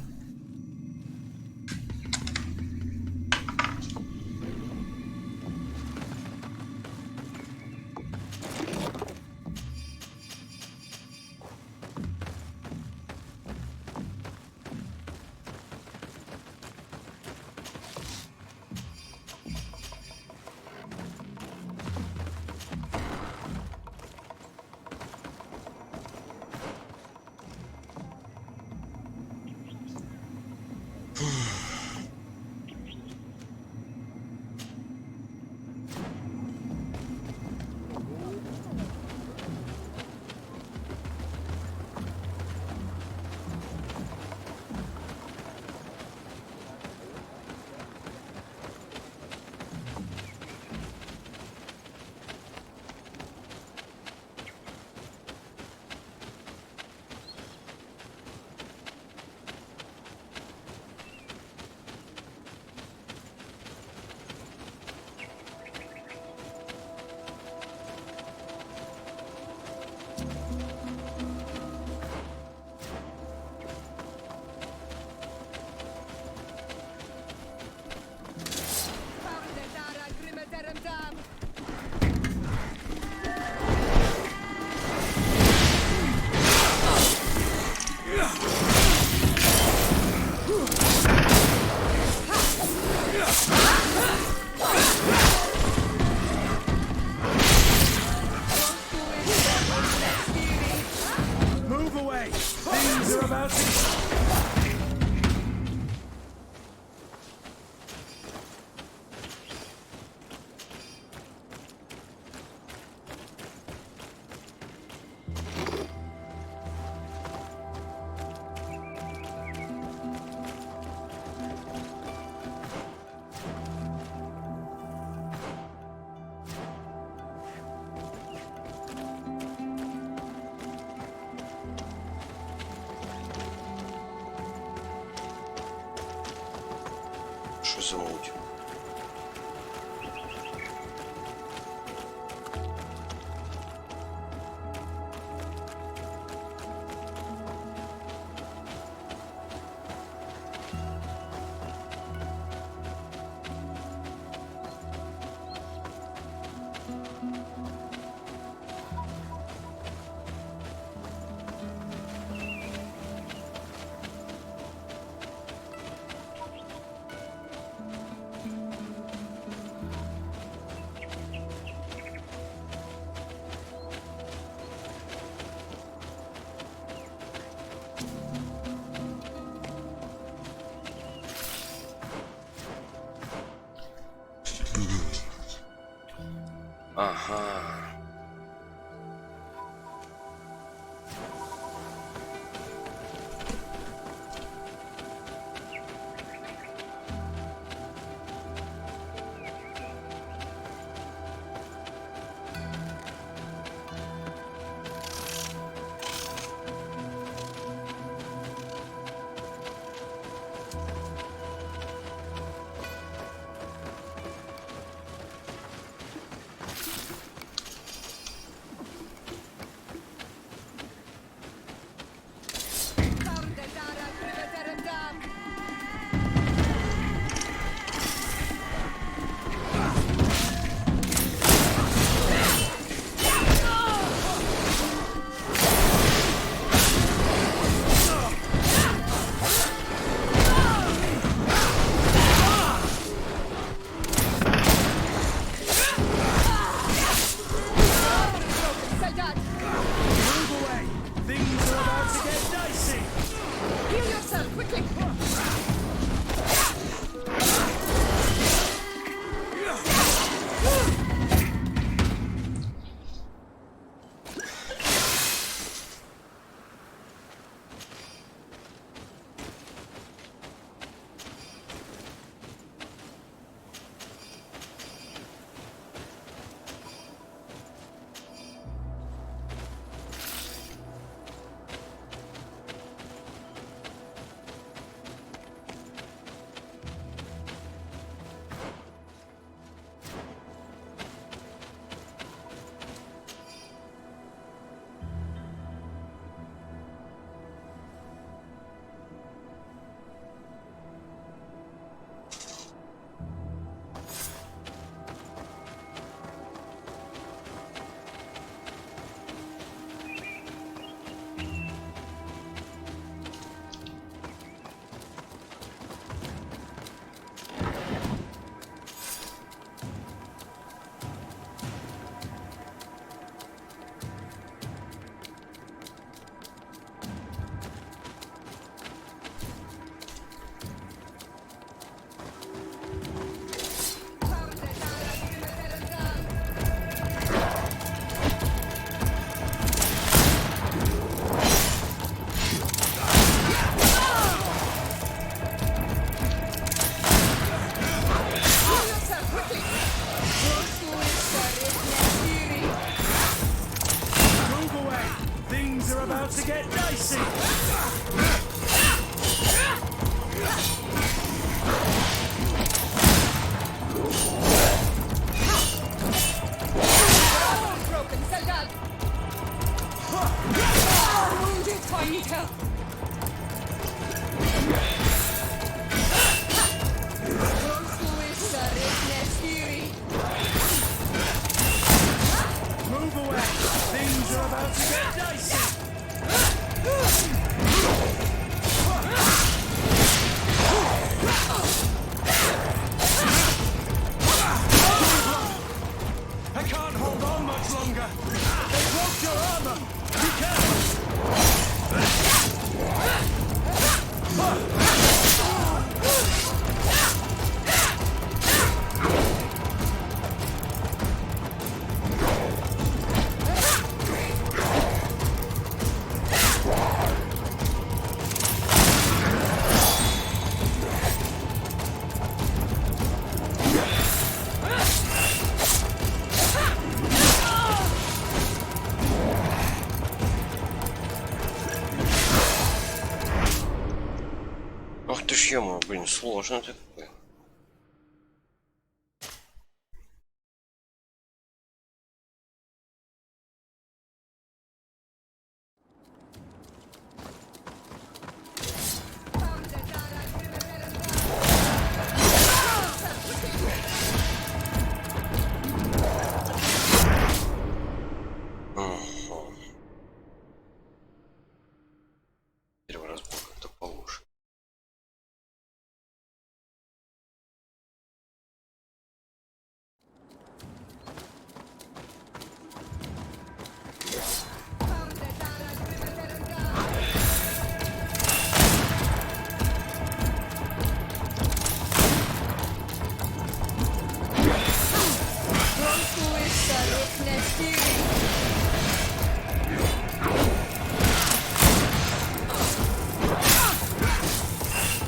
D: about to...
A: Що за муть? Ага.
D: They broke your armor! Be careful!
A: ты ж ё-моё, блин, сложно такое. Первый раз был как-то получше.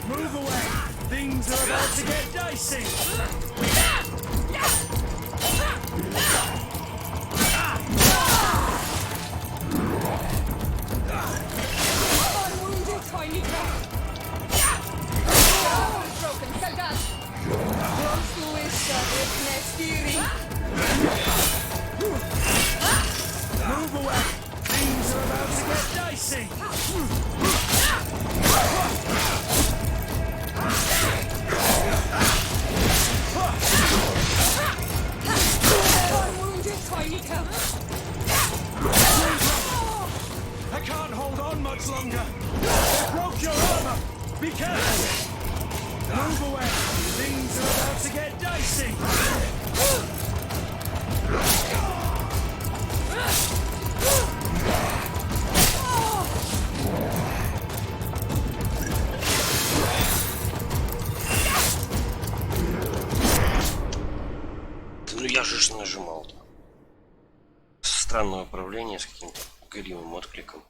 D: Move away! Things are about to get dicey!
F: Unwounded, tiny cat. Broken, soldat. Close to
D: Move away! Things are about to get dicey!
F: Unwounded, tiny cat.
D: I can't hold on much longer! They broke your armor! Be careful! Move away! Things are about to get dicey!
A: Ну я же ж нажимал. Странное управление с каким-то горивым откликом.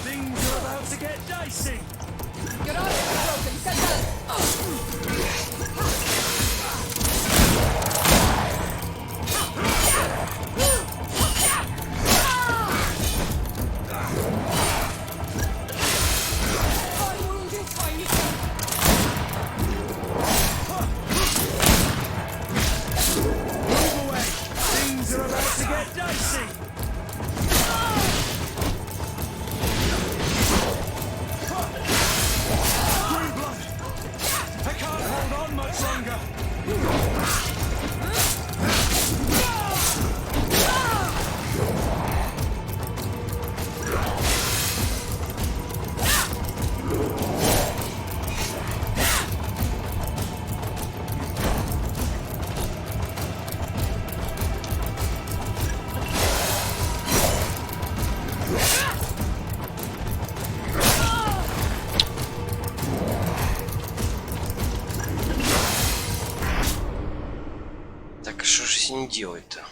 D: Things are about to get dicey!
F: Your arm is broken, soldat. Unwounded, tiny cat.
D: Move away! Things are about to get dicey! Green blood! I can't hold on much longer!
A: Так что же с ним делать-то?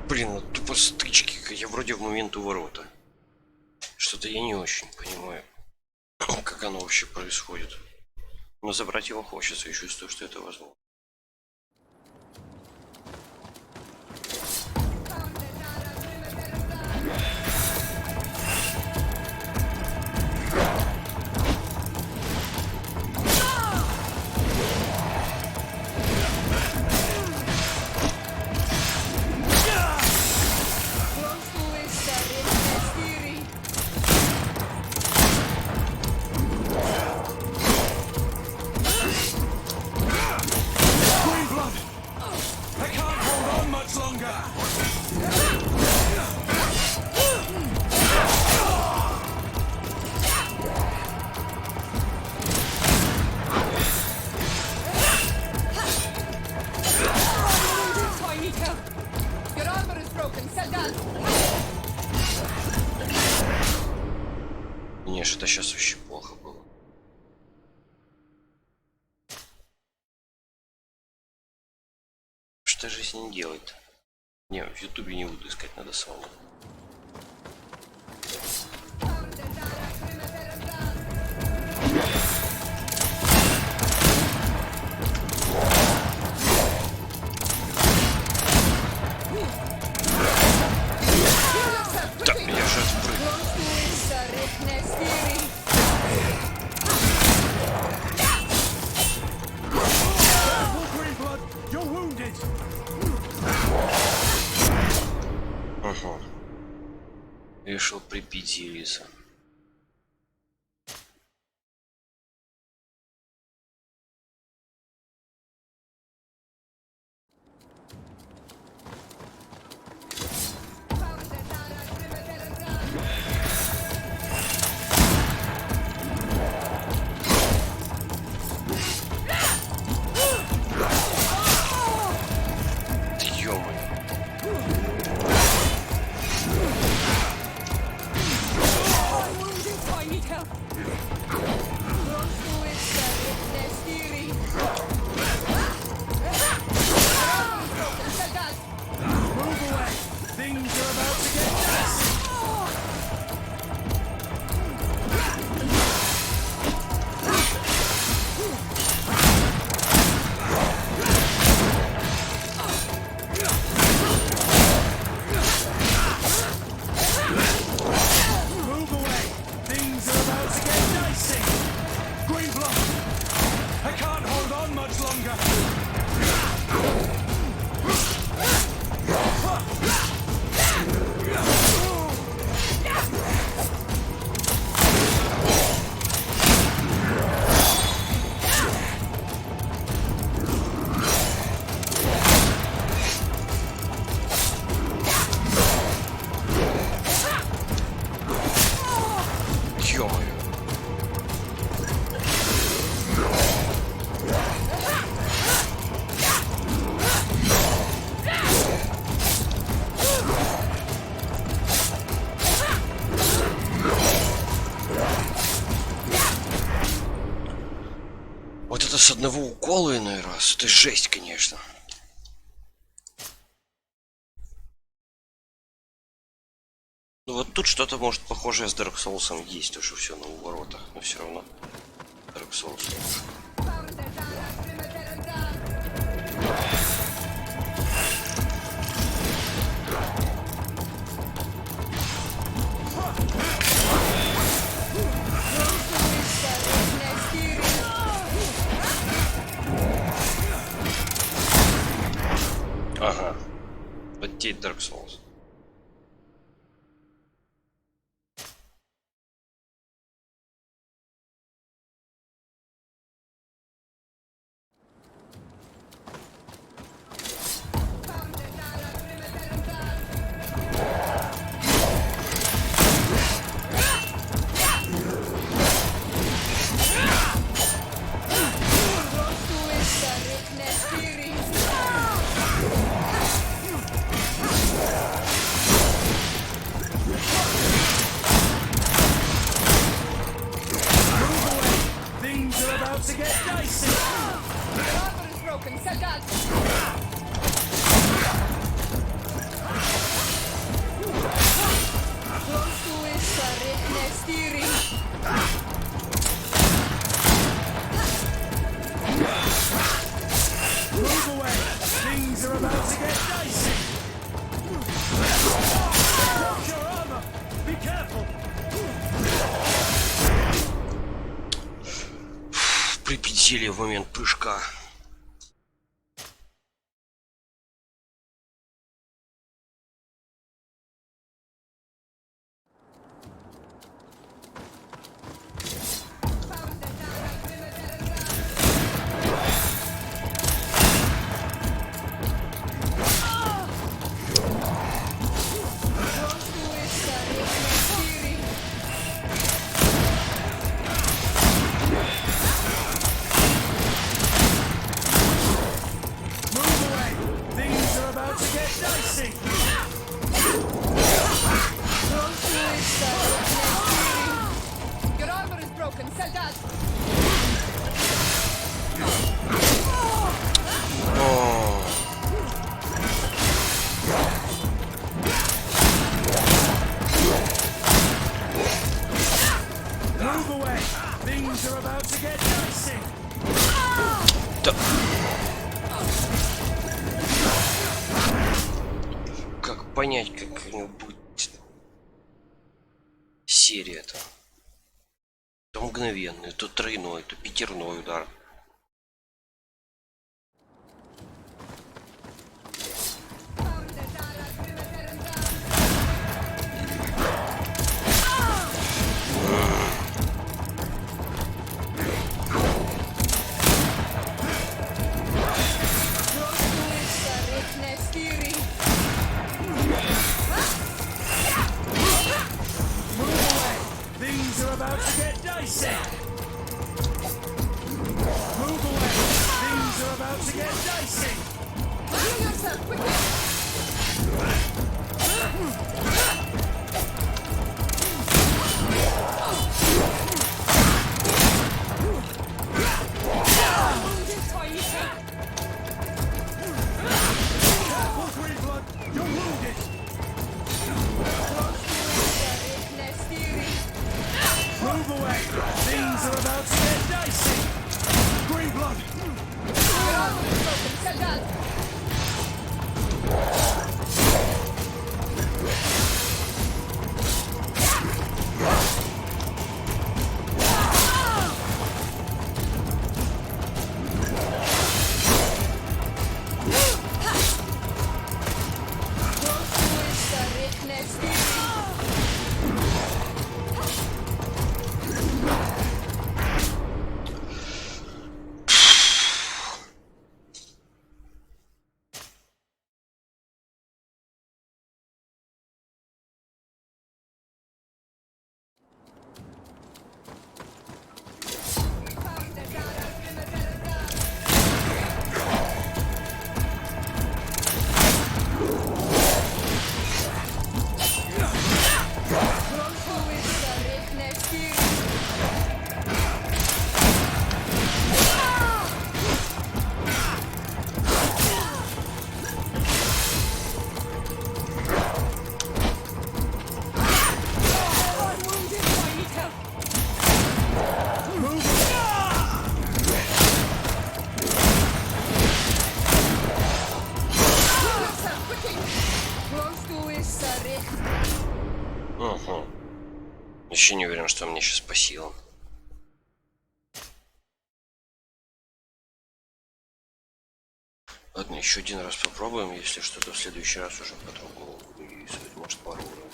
A: Блин, ну тупо стычки, я вроде в момент у ворота. Что-то я не очень понимаю, как оно вообще происходит. Но забрать его хочется, и чувствую, что это возможно. Не, что-то сейчас вообще плохо было. Что же с ним делать-то? Не, в ютубе не буду искать, надо самому. Да, я же отпрыгнул. Ага. Решил прибить Зелиса. Вот это с одного укола иной раз, это жесть, конечно. Ну вот тут что-то может похожее с Dark Souls'ом есть, тоже все на уворотах, но все равно Dark Souls лучше. Ага, вот те Dark Souls. Зелье в момент прыжка.
F: Your armor is broken, soldat!
D: Move away! Things are about to get dicey!
A: Как понять, как-нибудь серия-то? То мгновенный, то тройной, то пятерной удар.
D: Things are about to get dicey! Move away! Things are about to get dicey!
F: Heal yourself, quickly!
D: You're wounded! Move away! Things are about to get dicey! Green blood!
F: Your armor is broken, soldat!
A: Угу. Еще не уверен, что мне сейчас по силам. Ладно, еще один раз попробуем, если что-то в следующий раз уже по-другому вырисовать, может, пару уровней.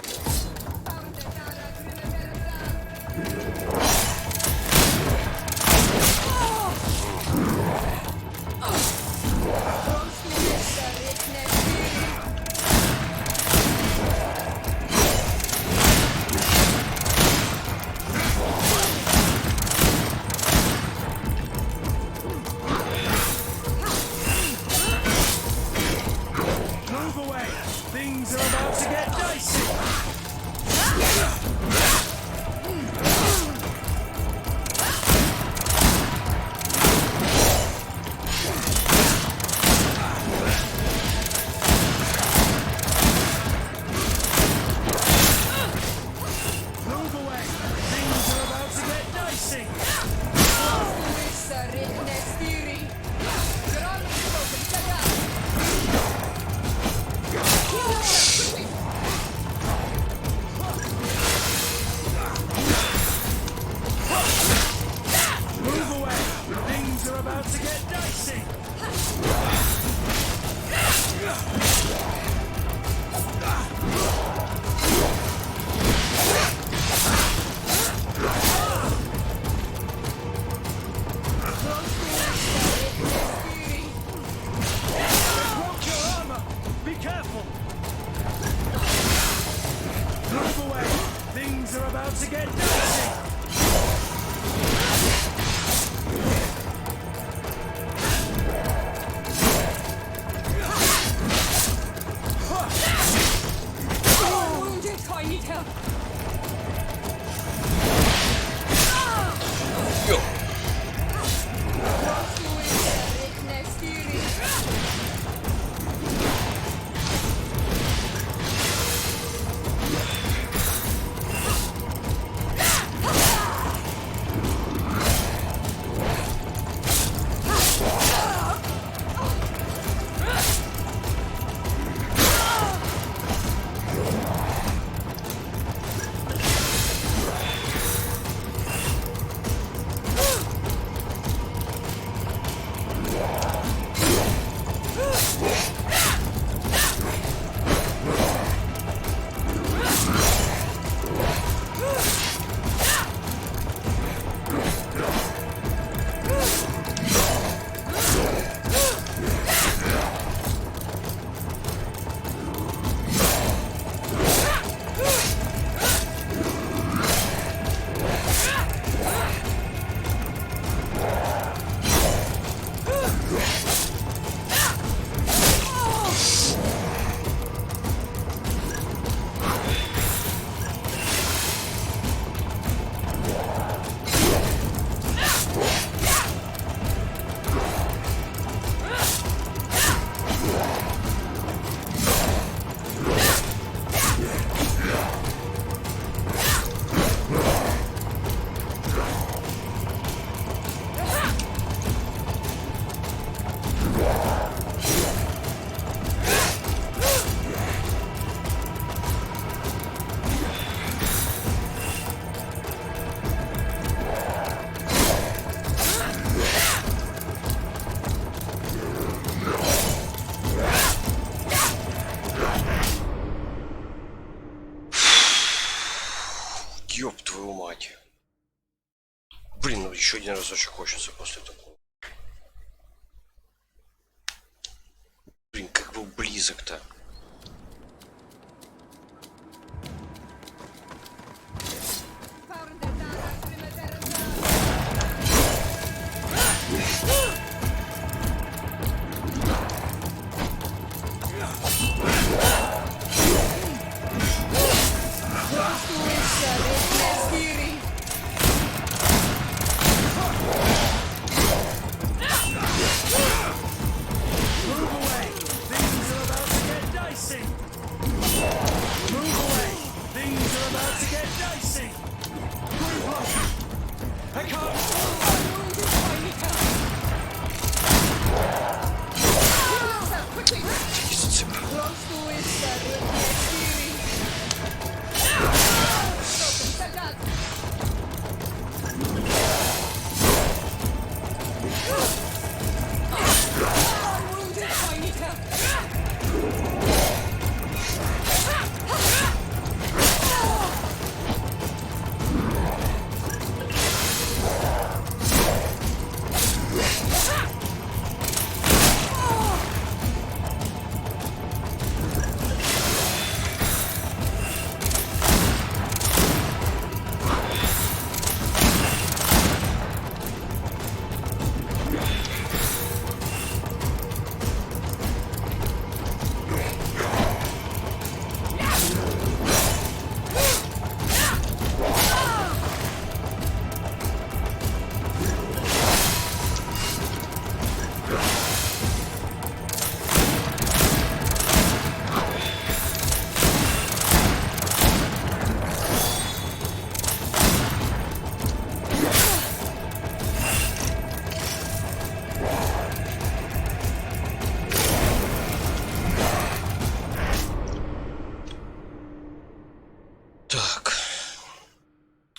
D: Things are about to get dicey! Move away! Things are about to get dicey! Be careful! Move away! Things are about to get dicey!
F: Wounded, I need help.
A: Ёб твою мать. Блин, ну еще один разочек хочется после такого. Блин, как был близок-то.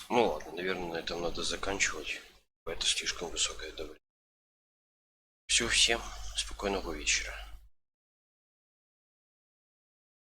A: Ну ладно, наверное, на этом надо заканчивать. Это слишком высокое давление. Все, всем спокойного вечера.